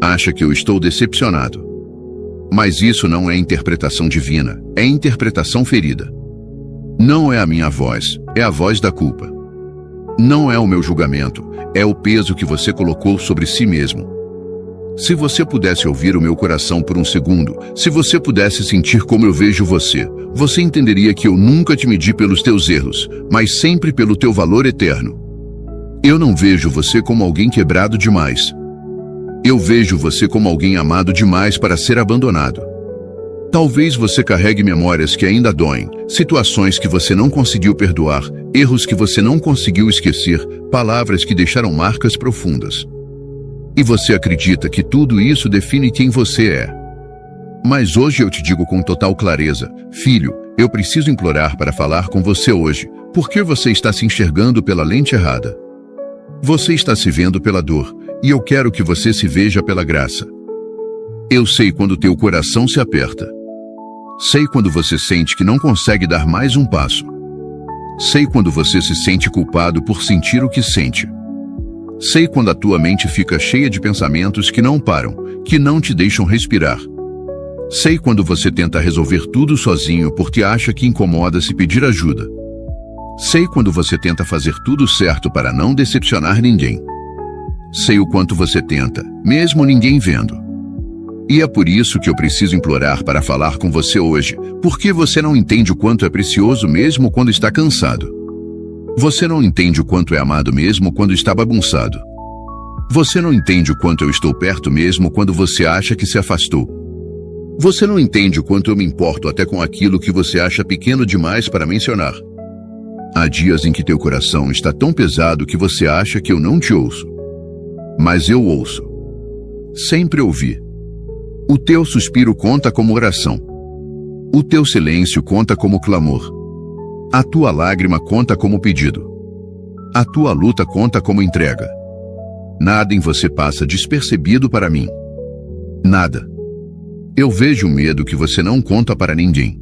Acha que eu estou decepcionado. Mas isso não é interpretação divina, é interpretação ferida. Não é a minha voz, é a voz da culpa. Não é o meu julgamento, é o peso que você colocou sobre si mesmo. Se você pudesse ouvir o meu coração por um segundo, se você pudesse sentir como eu vejo você, você entenderia que eu nunca te medi pelos teus erros, mas sempre pelo teu valor eterno. Eu não vejo você como alguém quebrado demais. Eu vejo você como alguém amado demais para ser abandonado. Talvez você carregue memórias que ainda doem, situações que você não conseguiu perdoar, erros que você não conseguiu esquecer, palavras que deixaram marcas profundas. E você acredita que tudo isso define quem você é. Mas hoje eu te digo com total clareza: filho, eu preciso implorar para falar com você hoje, porque você está se enxergando pela lente errada. Você está se vendo pela dor, e eu quero que você se veja pela graça. Eu sei quando teu coração se aperta. Sei quando você sente que não consegue dar mais um passo. Sei quando você se sente culpado por sentir o que sente. Sei quando a tua mente fica cheia de pensamentos que não param, que não te deixam respirar. Sei quando você tenta resolver tudo sozinho porque acha que incomoda se pedir ajuda. Sei quando você tenta fazer tudo certo para não decepcionar ninguém. Sei o quanto você tenta, mesmo ninguém vendo. E é por isso que eu preciso implorar para falar com você hoje, porque você não entende o quanto é precioso mesmo quando está cansado. Você não entende o quanto é amado mesmo quando está bagunçado. Você não entende o quanto eu estou perto mesmo quando você acha que se afastou. Você não entende o quanto eu me importo até com aquilo que você acha pequeno demais para mencionar. Há dias em que teu coração está tão pesado que você acha que eu não te ouço. Mas eu ouço. Sempre ouvi. O teu suspiro conta como oração. O teu silêncio conta como clamor. A tua lágrima conta como pedido. A tua luta conta como entrega. Nada em você passa despercebido para mim. Nada. Eu vejo o medo que você não conta para ninguém.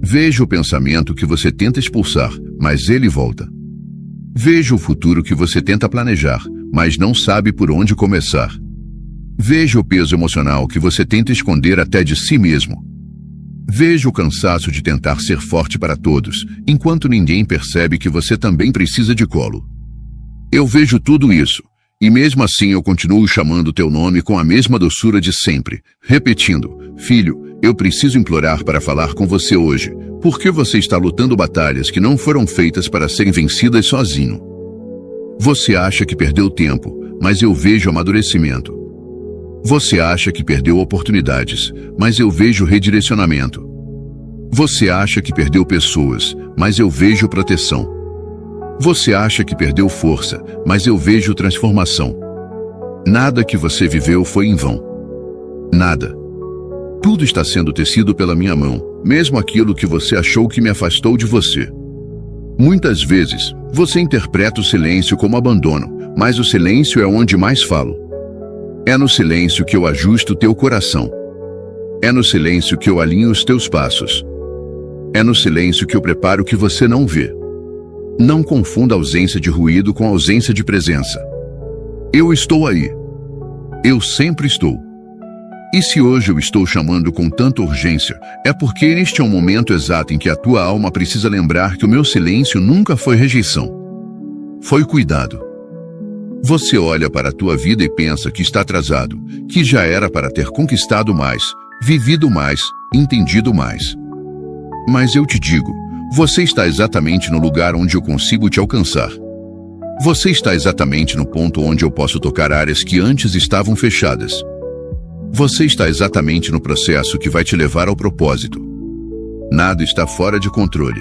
Vejo o pensamento que você tenta expulsar, mas ele volta. Vejo o futuro que você tenta planejar, mas não sabe por onde começar. Vejo o peso emocional que você tenta esconder até de si mesmo. Vejo o cansaço de tentar ser forte para todos, enquanto ninguém percebe que você também precisa de colo. Eu vejo tudo isso, e mesmo assim eu continuo chamando teu nome com a mesma doçura de sempre, repetindo: filho, eu preciso implorar para falar com você hoje, porque você está lutando batalhas que não foram feitas para serem vencidas sozinho. Você acha que perdeu tempo, mas eu vejo amadurecimento. Você acha que perdeu oportunidades, mas eu vejo redirecionamento. Você acha que perdeu pessoas, mas eu vejo proteção. Você acha que perdeu força, mas eu vejo transformação. Nada que você viveu foi em vão. Nada. Tudo está sendo tecido pela minha mão, mesmo aquilo que você achou que me afastou de você. Muitas vezes, você interpreta o silêncio como abandono, mas o silêncio é onde mais falo. É no silêncio que eu ajusto teu coração. É no silêncio que eu alinho os teus passos. É no silêncio que eu preparo o que você não vê. Não confunda ausência de ruído com ausência de presença. Eu estou aí. Eu sempre estou. E se hoje eu estou chamando com tanta urgência, é porque este é o momento exato em que a tua alma precisa lembrar que o meu silêncio nunca foi rejeição. Foi cuidado. Você olha para a tua vida e pensa que está atrasado, que já era para ter conquistado mais, vivido mais, entendido mais. Mas eu te digo, você está exatamente no lugar onde eu consigo te alcançar. Você está exatamente no ponto onde eu posso tocar áreas que antes estavam fechadas. Você está exatamente no processo que vai te levar ao propósito. Nada está fora de controle.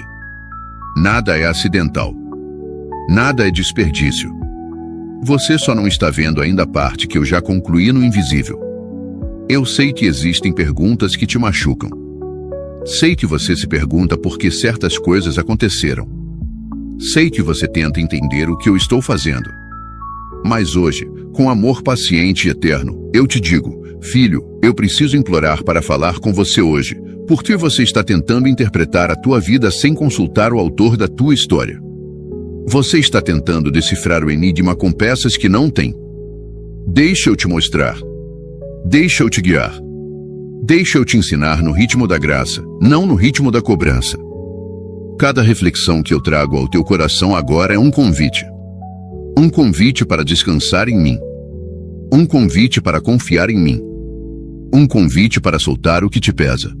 Nada é acidental. Nada é desperdício. Você só não está vendo ainda a parte que eu já concluí no invisível. Eu sei que existem perguntas que te machucam. Sei que você se pergunta por que certas coisas aconteceram. Sei que você tenta entender o que eu estou fazendo. Mas hoje, com amor paciente e eterno, eu te digo: filho, eu preciso implorar para falar com você hoje, porque você está tentando interpretar a tua vida sem consultar o autor da tua história. Você está tentando decifrar o enigma com peças que não tem. Deixa eu te mostrar. Deixa eu te guiar. Deixa eu te ensinar no ritmo da graça, não no ritmo da cobrança. Cada reflexão que eu trago ao teu coração agora é um convite. Um convite para descansar em mim. Um convite para confiar em mim. Um convite para soltar o que te pesa.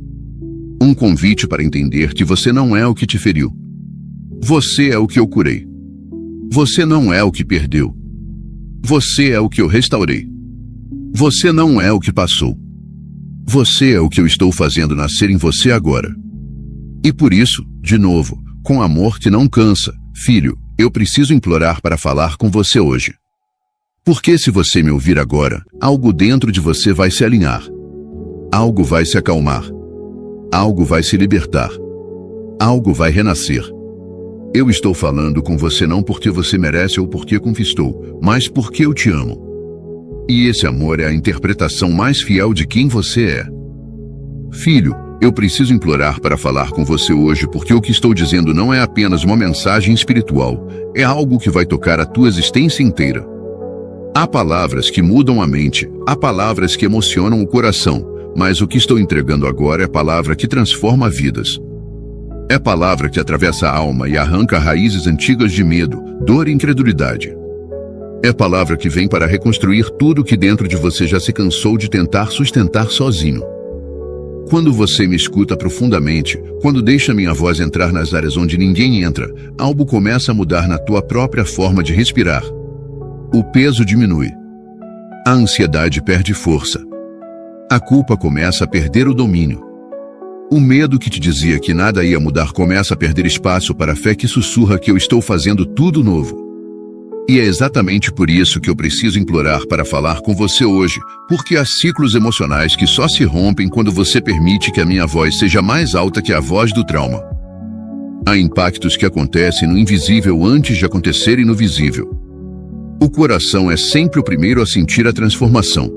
Um convite para entender que você não é o que te feriu. Você é o que eu curei. Você não é o que perdeu. Você é o que eu restaurei. Você não é o que passou. Você é o que eu estou fazendo nascer em você agora. E por isso, de novo, com amor que não cansa, filho, eu preciso implorar para falar com você hoje. Porque se você me ouvir agora, algo dentro de você vai se alinhar. Algo vai se acalmar. Algo vai se libertar. Algo vai renascer. Eu estou falando com você não porque você merece ou porque conquistou, mas porque eu te amo. E esse amor é a interpretação mais fiel de quem você é. Filho, eu preciso implorar para falar com você hoje porque o que estou dizendo não é apenas uma mensagem espiritual, é algo que vai tocar a tua existência inteira. Há palavras que mudam a mente, há palavras que emocionam o coração, mas o que estou entregando agora é palavra que transforma vidas. É palavra que atravessa a alma e arranca raízes antigas de medo, dor e incredulidade. É palavra que vem para reconstruir tudo que dentro de você já se cansou de tentar sustentar sozinho. Quando você me escuta profundamente, quando deixa minha voz entrar nas áreas onde ninguém entra, algo começa a mudar na tua própria forma de respirar. O peso diminui. A ansiedade perde força. A culpa começa a perder o domínio. O medo que te dizia que nada ia mudar começa a perder espaço para a fé que sussurra que eu estou fazendo tudo novo. E é exatamente por isso que eu preciso implorar para falar com você hoje, porque há ciclos emocionais que só se rompem quando você permite que a minha voz seja mais alta que a voz do trauma. Há impactos que acontecem no invisível antes de acontecerem no visível. O coração é sempre o primeiro a sentir a transformação.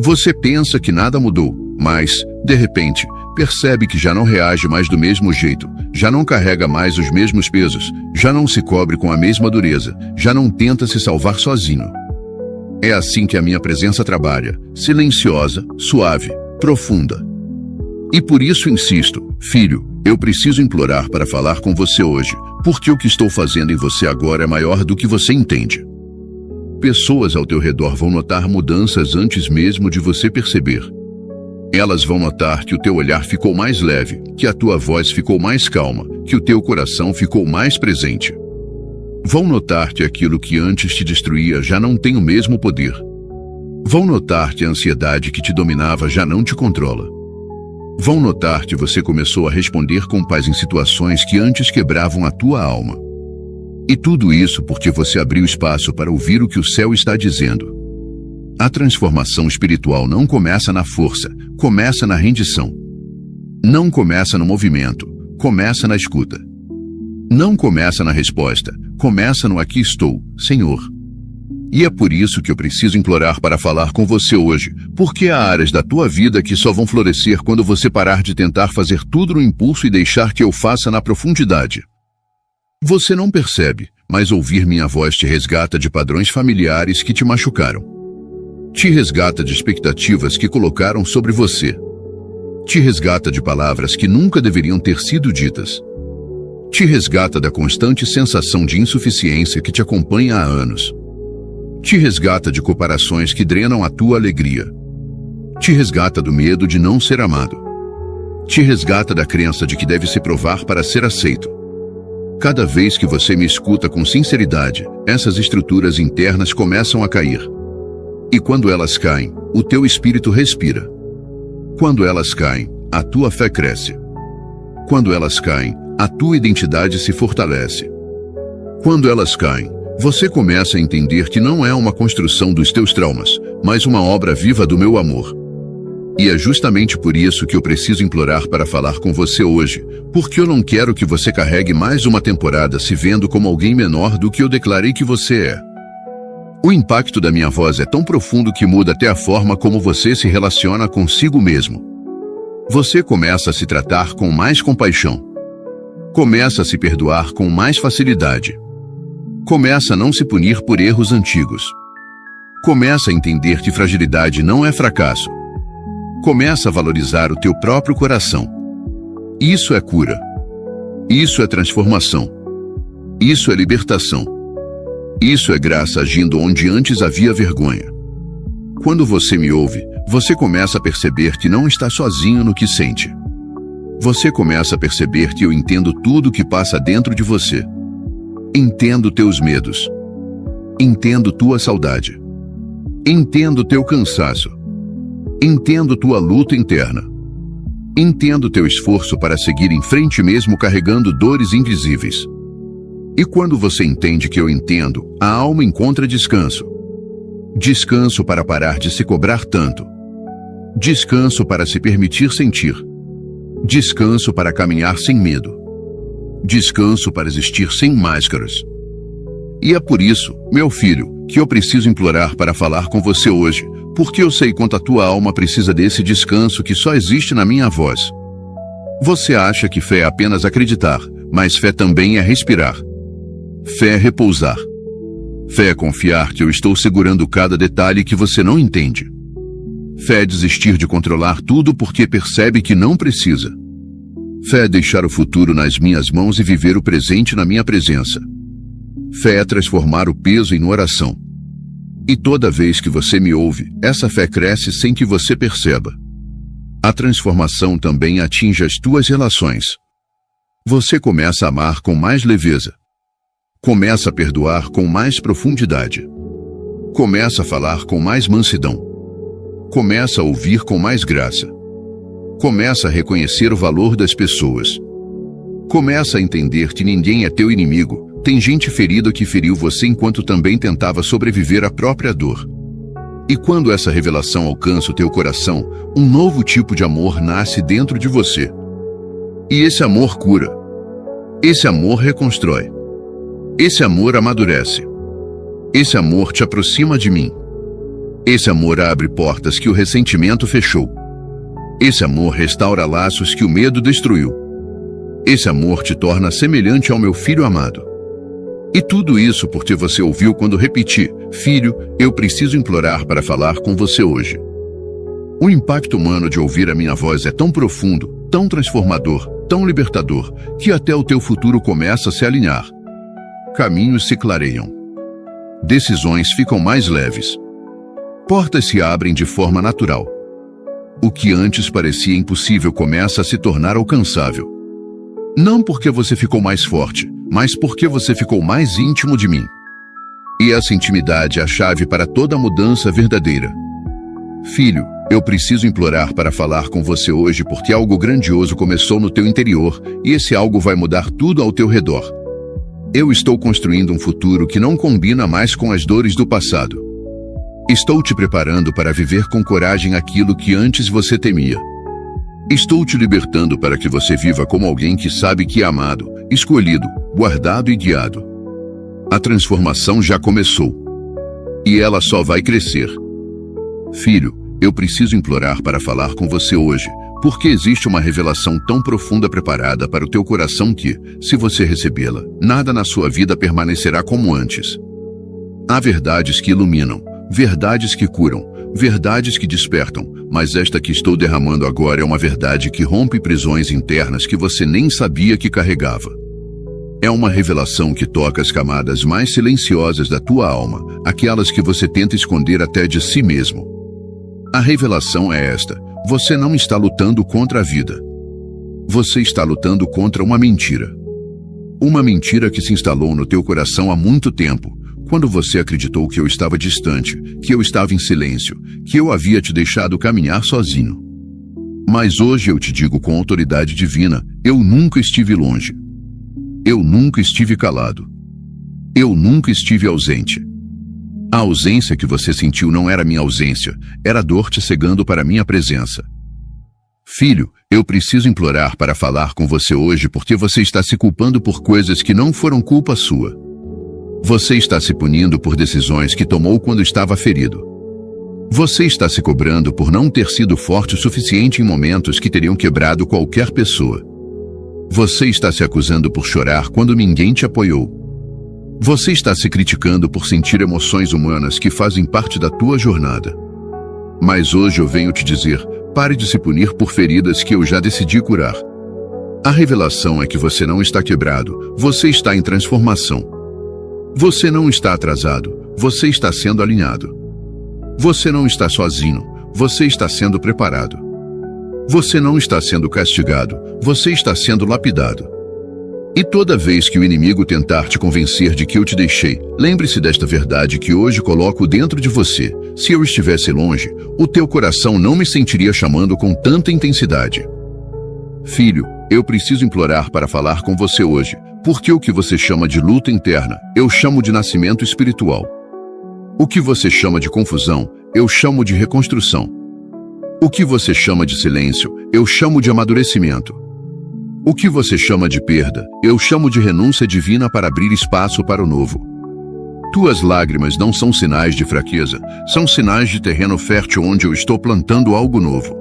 Você pensa que nada mudou, mas, de repente, percebe que já não reage mais do mesmo jeito, já não carrega mais os mesmos pesos, já não se cobre com a mesma dureza, já não tenta se salvar sozinho. É assim que a minha presença trabalha, silenciosa, suave, profunda. E por isso insisto, filho, eu preciso implorar para falar com você hoje, porque o que estou fazendo em você agora é maior do que você entende. Pessoas ao teu redor vão notar mudanças antes mesmo de você perceber. Elas vão notar que o teu olhar ficou mais leve, que a tua voz ficou mais calma, que o teu coração ficou mais presente. Vão notar que aquilo que antes te destruía já não tem o mesmo poder. Vão notar que a ansiedade que te dominava já não te controla. Vão notar que você começou a responder com paz em situações que antes quebravam a tua alma. E tudo isso porque você abriu espaço para ouvir o que o céu está dizendo. A transformação espiritual não começa na força, começa na rendição. Não começa no movimento, começa na escuta. Não começa na resposta, começa no aqui estou, Senhor. E é por isso que eu preciso implorar para falar com você hoje, porque há áreas da tua vida que só vão florescer quando você parar de tentar fazer tudo no impulso e deixar que eu faça na profundidade. Você não percebe, mas ouvir minha voz te resgata de padrões familiares que te machucaram. Te resgata de expectativas que colocaram sobre você. Te resgata de palavras que nunca deveriam ter sido ditas. Te resgata da constante sensação de insuficiência que te acompanha há anos. Te resgata de comparações que drenam a tua alegria. Te resgata do medo de não ser amado. Te resgata da crença de que deve se provar para ser aceito. Cada vez que você me escuta com sinceridade, essas estruturas internas começam a cair. E quando elas caem, o teu espírito respira. Quando elas caem, a tua fé cresce. Quando elas caem, a tua identidade se fortalece. Quando elas caem, você começa a entender que não é uma construção dos teus traumas, mas uma obra viva do meu amor. E é justamente por isso que eu preciso implorar para falar com você hoje, porque eu não quero que você carregue mais uma temporada se vendo como alguém menor do que eu declarei que você é. O impacto da minha voz é tão profundo que muda até a forma como você se relaciona consigo mesmo. Você começa a se tratar com mais compaixão. Começa a se perdoar com mais facilidade. Começa a não se punir por erros antigos. Começa a entender que fragilidade não é fracasso. Começa a valorizar o teu próprio coração. Isso é cura. Isso é transformação. Isso é libertação. Isso é graça agindo onde antes havia vergonha. Quando você me ouve, você começa a perceber que não está sozinho no que sente. Você começa a perceber que eu entendo tudo o que passa dentro de você. Entendo teus medos. Entendo tua saudade. Entendo teu cansaço. Entendo tua luta interna. Entendo teu esforço para seguir em frente mesmo carregando dores invisíveis. E quando você entende que eu entendo, a alma encontra descanso. Descanso para parar de se cobrar tanto. Descanso para se permitir sentir. Descanso para caminhar sem medo. Descanso para existir sem máscaras. E é por isso, meu filho, que eu preciso implorar para falar com você hoje, porque eu sei quanto a tua alma precisa desse descanso que só existe na minha voz. Você acha que fé é apenas acreditar, mas fé também é respirar. Fé é repousar. Fé é confiar que eu estou segurando cada detalhe que você não entende. Fé é desistir de controlar tudo porque percebe que não precisa. Fé é deixar o futuro nas minhas mãos e viver o presente na minha presença. Fé é transformar o peso em oração. E toda vez que você me ouve, essa fé cresce sem que você perceba. A transformação também atinge as tuas relações. Você começa a amar com mais leveza. Começa a perdoar com mais profundidade. Começa a falar com mais mansidão. Começa a ouvir com mais graça. Começa a reconhecer o valor das pessoas. Começa a entender que ninguém é teu inimigo. Tem gente ferida que feriu você enquanto também tentava sobreviver à própria dor. E quando essa revelação alcança o teu coração, um novo tipo de amor nasce dentro de você. E esse amor cura. Esse amor reconstrói. Esse amor amadurece. Esse amor te aproxima de mim. Esse amor abre portas que o ressentimento fechou. Esse amor restaura laços que o medo destruiu. Esse amor te torna semelhante ao meu filho amado. E tudo isso porque você ouviu quando repeti: filho, eu preciso implorar para falar com você hoje. O impacto humano de ouvir a minha voz é tão profundo, tão transformador, tão libertador, que até o teu futuro começa a se alinhar. Caminhos se clareiam. Decisões ficam mais leves. Portas se abrem de forma natural. O que antes parecia impossível começa a se tornar alcançável. Não porque você ficou mais forte, mas porque você ficou mais íntimo de mim. E essa intimidade é a chave para toda mudança verdadeira. Filho, eu preciso implorar para falar com você hoje porque algo grandioso começou no teu interior e esse algo vai mudar tudo ao teu redor. Eu estou construindo um futuro que não combina mais com as dores do passado. Estou te preparando para viver com coragem aquilo que antes você temia. Estou te libertando para que você viva como alguém que sabe que é amado, escolhido, guardado e guiado. A transformação já começou. E ela só vai crescer. Filho, eu preciso implorar para falar com você hoje, porque existe uma revelação tão profunda preparada para o teu coração que, se você recebê-la, nada na sua vida permanecerá como antes. Há verdades que iluminam, verdades que curam, verdades que despertam, mas esta que estou derramando agora é uma verdade que rompe prisões internas que você nem sabia que carregava. É uma revelação que toca as camadas mais silenciosas da tua alma, aquelas que você tenta esconder até de si mesmo. A revelação é esta: você não está lutando contra a vida. Você está lutando contra uma mentira. Uma mentira que se instalou no teu coração há muito tempo, quando você acreditou que eu estava distante, que eu estava em silêncio, que eu havia te deixado caminhar sozinho. Mas hoje eu te digo com autoridade divina: eu nunca estive longe. Eu nunca estive calado. Eu nunca estive ausente. A ausência que você sentiu não era minha ausência, era a dor te cegando para minha presença. Filho, eu preciso implorar para falar com você hoje porque você está se culpando por coisas que não foram culpa sua. Você está se punindo por decisões que tomou quando estava ferido. Você está se cobrando por não ter sido forte o suficiente em momentos que teriam quebrado qualquer pessoa. Você está se acusando por chorar quando ninguém te apoiou. Você está se criticando por sentir emoções humanas que fazem parte da tua jornada. Mas hoje eu venho te dizer: pare de se punir por feridas que eu já decidi curar. A revelação é que você não está quebrado, você está em transformação. Você não está atrasado, você está sendo alinhado. Você não está sozinho, você está sendo preparado. Você não está sendo castigado, você está sendo lapidado. E toda vez que o inimigo tentar te convencer de que eu te deixei, lembre-se desta verdade que hoje coloco dentro de você. Se eu estivesse longe, o teu coração não me sentiria chamando com tanta intensidade. Filho, eu preciso implorar para falar com você hoje, porque o que você chama de luta interna, eu chamo de nascimento espiritual. O que você chama de confusão, eu chamo de reconstrução. O que você chama de silêncio, eu chamo de amadurecimento. O que você chama de perda, eu chamo de renúncia divina para abrir espaço para o novo. Tuas lágrimas não são sinais de fraqueza, são sinais de terreno fértil onde eu estou plantando algo novo.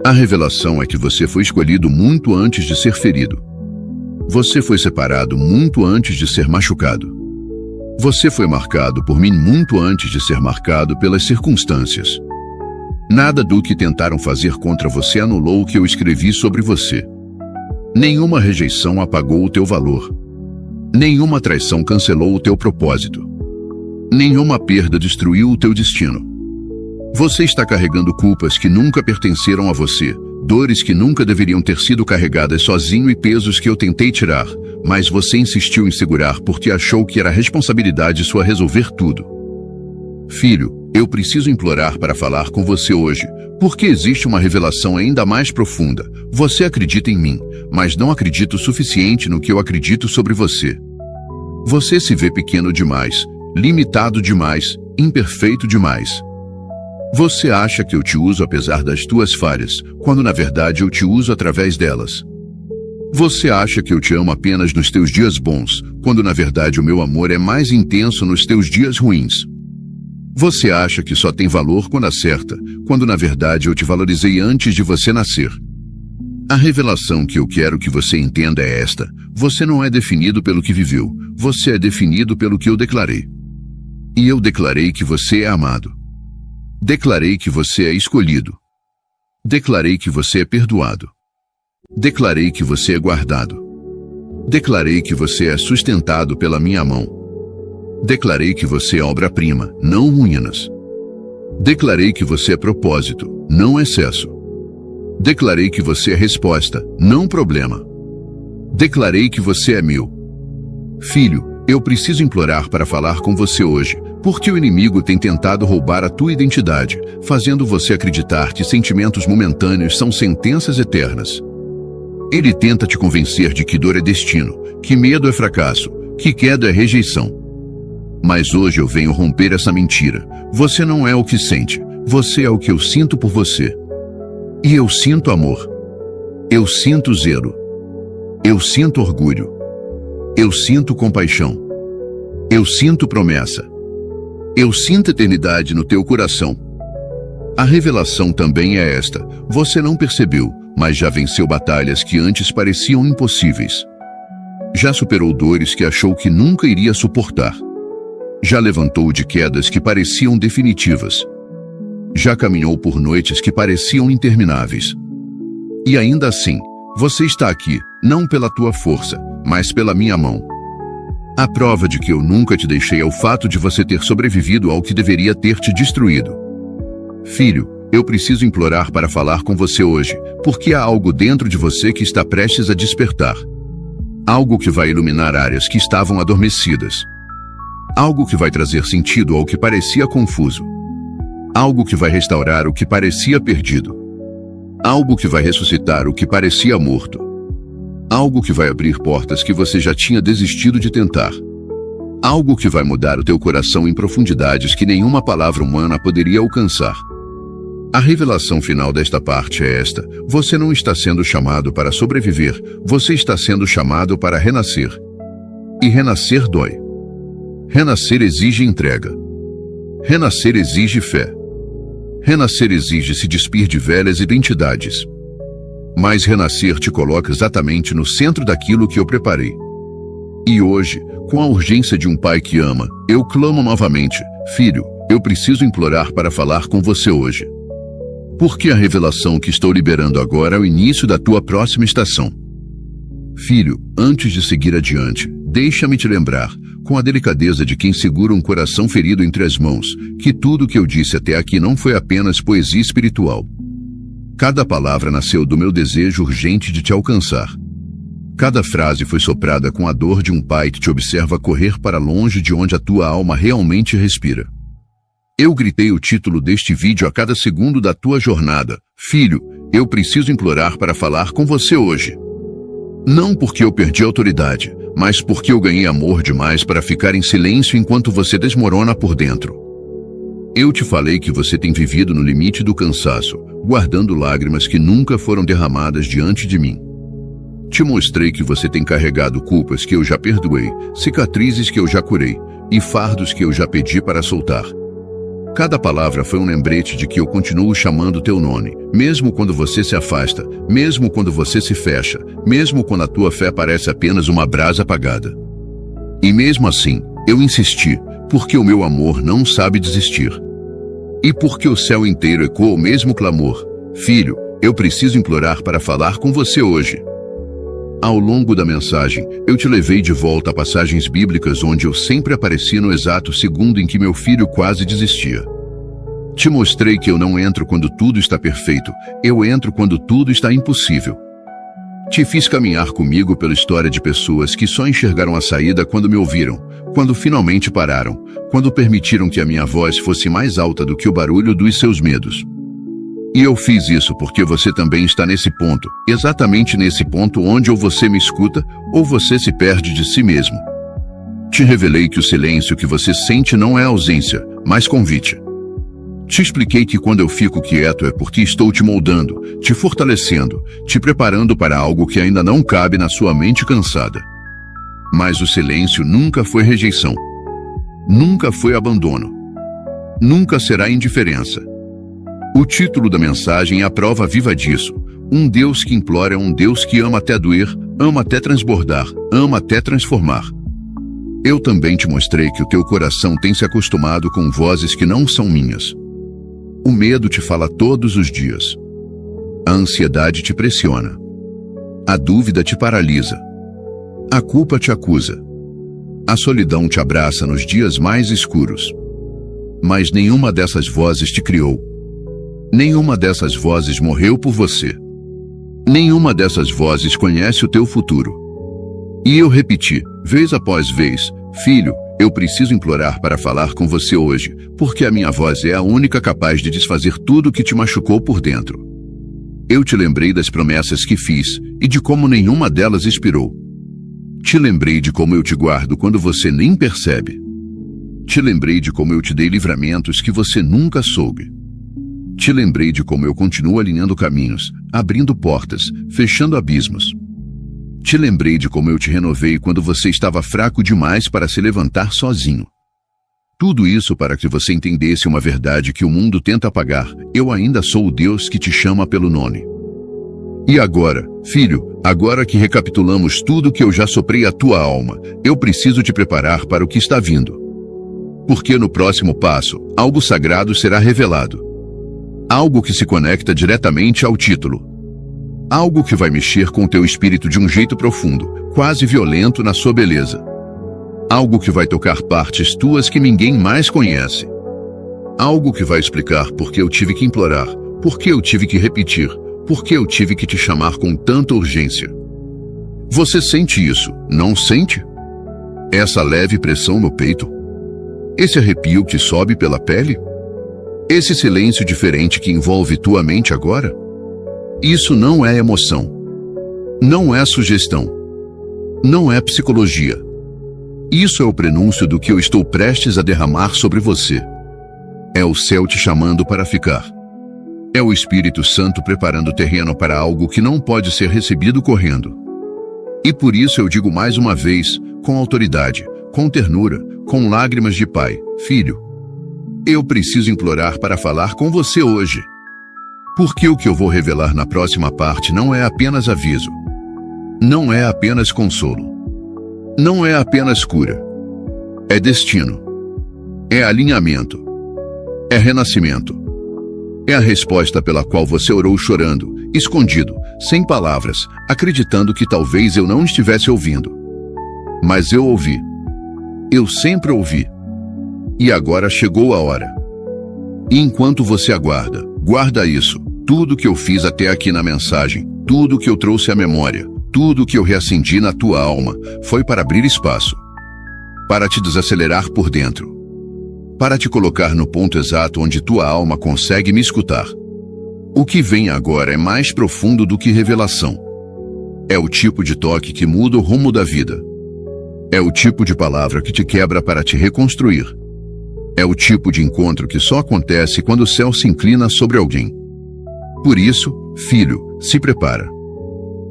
A revelação é que você foi escolhido muito antes de ser ferido. Você foi separado muito antes de ser machucado. Você foi marcado por mim muito antes de ser marcado pelas circunstâncias. Nada do que tentaram fazer contra você anulou o que eu escrevi sobre você. Nenhuma rejeição apagou o teu valor. Nenhuma traição cancelou o teu propósito. Nenhuma perda destruiu o teu destino. Você está carregando culpas que nunca pertenceram a você, dores que nunca deveriam ter sido carregadas sozinho e pesos que eu tentei tirar, mas você insistiu em segurar porque achou que era responsabilidade sua resolver tudo. Filho, eu preciso implorar para falar com você hoje, porque existe uma revelação ainda mais profunda. Você acredita em mim, mas não acredita o suficiente no que eu acredito sobre você. Você se vê pequeno demais, limitado demais, imperfeito demais. Você acha que eu te uso apesar das tuas falhas, quando na verdade eu te uso através delas. Você acha que eu te amo apenas nos teus dias bons, quando na verdade o meu amor é mais intenso nos teus dias ruins. Você acha que só tem valor quando acerta, quando na verdade eu te valorizei antes de você nascer. A revelação que eu quero que você entenda é esta: você não é definido pelo que viveu, você é definido pelo que eu declarei. E eu declarei que você é amado. Declarei que você é escolhido. Declarei que você é perdoado. Declarei que você é guardado. Declarei que você é sustentado pela minha mão. Declarei que você é obra-prima, não ruínas. Declarei que você é propósito, não excesso. Declarei que você é resposta, não problema. Declarei que você é meu. Filho, eu preciso implorar para falar com você hoje, porque o inimigo tem tentado roubar a tua identidade, fazendo você acreditar que sentimentos momentâneos são sentenças eternas. Ele tenta te convencer de que dor é destino, que medo é fracasso, que queda é rejeição. Mas hoje eu venho romper essa mentira. Você não é o que sente, você é o que eu sinto por você. E eu sinto amor. Eu sinto zelo. Eu sinto orgulho. Eu sinto compaixão. Eu sinto promessa. Eu sinto eternidade no teu coração. A revelação também é esta: você não percebeu, mas já venceu batalhas que antes pareciam impossíveis. Já superou dores que achou que nunca iria suportar. Já levantou de quedas que pareciam definitivas. Já caminhou por noites que pareciam intermináveis. E ainda assim, você está aqui, não pela tua força, mas pela minha mão. A prova de que eu nunca te deixei é o fato de você ter sobrevivido ao que deveria ter te destruído. Filho, eu preciso implorar para falar com você hoje, porque há algo dentro de você que está prestes a despertar. Algo que vai iluminar áreas que estavam adormecidas. Algo que vai trazer sentido ao que parecia confuso. Algo que vai restaurar o que parecia perdido. Algo que vai ressuscitar o que parecia morto. Algo que vai abrir portas que você já tinha desistido de tentar. Algo que vai mudar o teu coração em profundidades que nenhuma palavra humana poderia alcançar. A revelação final desta parte é esta: você não está sendo chamado para sobreviver, você está sendo chamado para renascer. E renascer dói. Renascer exige entrega. Renascer exige fé. Renascer exige se despir de velhas identidades. Mas renascer te coloca exatamente no centro daquilo que eu preparei. E hoje, com a urgência de um pai que ama, eu clamo novamente: filho, eu preciso implorar para falar com você hoje. Porque a revelação que estou liberando agora é o início da tua próxima estação. Filho, antes de seguir adiante, deixa-me te lembrar, com a delicadeza de quem segura um coração ferido entre as mãos, que tudo o que eu disse até aqui não foi apenas poesia espiritual. Cada palavra nasceu do meu desejo urgente de te alcançar. Cada frase foi soprada com a dor de um pai que te observa correr para longe de onde a tua alma realmente respira. Eu gritei o título deste vídeo a cada segundo da tua jornada: filho, eu preciso implorar para falar com você hoje. Não porque eu perdi autoridade, mas porque eu ganhei amor demais para ficar em silêncio enquanto você desmorona por dentro. Eu te falei que você tem vivido no limite do cansaço, guardando lágrimas que nunca foram derramadas diante de mim. Te mostrei que você tem carregado culpas que eu já perdoei, cicatrizes que eu já curei, e fardos que eu já pedi para soltar. Cada palavra foi um lembrete de que eu continuo chamando teu nome, mesmo quando você se afasta, mesmo quando você se fecha, mesmo quando a tua fé parece apenas uma brasa apagada. E mesmo assim, eu insisti, porque o meu amor não sabe desistir. E porque o céu inteiro ecoa o mesmo clamor: filho, eu preciso implorar para falar com você hoje. Ao longo da mensagem, eu te levei de volta a passagens bíblicas onde eu sempre apareci no exato segundo em que meu filho quase desistia. Te mostrei que eu não entro quando tudo está perfeito, eu entro quando tudo está impossível. Te fiz caminhar comigo pela história de pessoas que só enxergaram a saída quando me ouviram, quando finalmente pararam, quando permitiram que a minha voz fosse mais alta do que o barulho dos seus medos. E eu fiz isso porque você também está nesse ponto, exatamente nesse ponto onde ou você me escuta, ou você se perde de si mesmo. Te revelei que o silêncio que você sente não é ausência, mas convite. Te expliquei que quando eu fico quieto é porque estou te moldando, te fortalecendo, te preparando para algo que ainda não cabe na sua mente cansada. Mas o silêncio nunca foi rejeição. Nunca foi abandono. Nunca será indiferença. O título da mensagem é a prova viva disso. Um Deus que implora é um Deus que ama até doer, ama até transbordar, ama até transformar. Eu também te mostrei que o teu coração tem se acostumado com vozes que não são minhas. O medo te fala todos os dias. A ansiedade te pressiona. A dúvida te paralisa. A culpa te acusa. A solidão te abraça nos dias mais escuros. Mas nenhuma dessas vozes te criou. Nenhuma dessas vozes morreu por você. Nenhuma dessas vozes conhece o teu futuro. E eu repeti, vez após vez: filho, eu preciso implorar para falar com você hoje, porque a minha voz é a única capaz de desfazer tudo que te machucou por dentro. Eu te lembrei das promessas que fiz e de como nenhuma delas expirou. Te lembrei de como eu te guardo quando você nem percebe. Te lembrei de como eu te dei livramentos que você nunca soube. Te lembrei de como eu continuo alinhando caminhos, abrindo portas, fechando abismos. Te lembrei de como eu te renovei quando você estava fraco demais para se levantar sozinho. Tudo isso para que você entendesse uma verdade que o mundo tenta apagar: eu ainda sou o Deus que te chama pelo nome. E agora, filho, agora que recapitulamos tudo que eu já soprei à tua alma, eu preciso te preparar para o que está vindo. Porque no próximo passo, algo sagrado será revelado. Algo que se conecta diretamente ao título. Algo que vai mexer com o teu espírito de um jeito profundo, quase violento na sua beleza. Algo que vai tocar partes tuas que ninguém mais conhece. Algo que vai explicar por que eu tive que implorar, por que eu tive que repetir, por que eu tive que te chamar com tanta urgência. Você sente isso, não sente? Essa leve pressão no peito? Esse arrepio que sobe pela pele? Esse silêncio diferente que envolve tua mente agora? Isso não é emoção. Não é sugestão. Não é psicologia. Isso é o prenúncio do que eu estou prestes a derramar sobre você. É o céu te chamando para ficar. É o Espírito Santo preparando o terreno para algo que não pode ser recebido correndo. E por isso eu digo mais uma vez, com autoridade, com ternura, com lágrimas de pai: filho, eu preciso implorar para falar com você hoje. Porque o que eu vou revelar na próxima parte não é apenas aviso. Não é apenas consolo. Não é apenas cura. É destino. É alinhamento. É renascimento. É a resposta pela qual você orou chorando, escondido, sem palavras, acreditando que talvez eu não estivesse ouvindo. Mas eu ouvi. Eu sempre ouvi. E agora chegou a hora. E enquanto você aguarda, guarda isso. Tudo que eu fiz até aqui na mensagem, tudo que eu trouxe à memória, tudo que eu reacendi na tua alma, foi para abrir espaço. Para te desacelerar por dentro. Para te colocar no ponto exato onde tua alma consegue me escutar. O que vem agora é mais profundo do que revelação. É o tipo de toque que muda o rumo da vida. É o tipo de palavra que te quebra para te reconstruir. É o tipo de encontro que só acontece quando o céu se inclina sobre alguém. Por isso, filho, se prepara.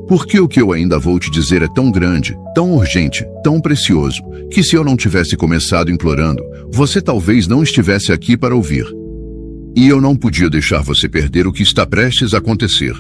Porque o que eu ainda vou te dizer é tão grande, tão urgente, tão precioso, que se eu não tivesse começado implorando, você talvez não estivesse aqui para ouvir. E eu não podia deixar você perder o que está prestes a acontecer.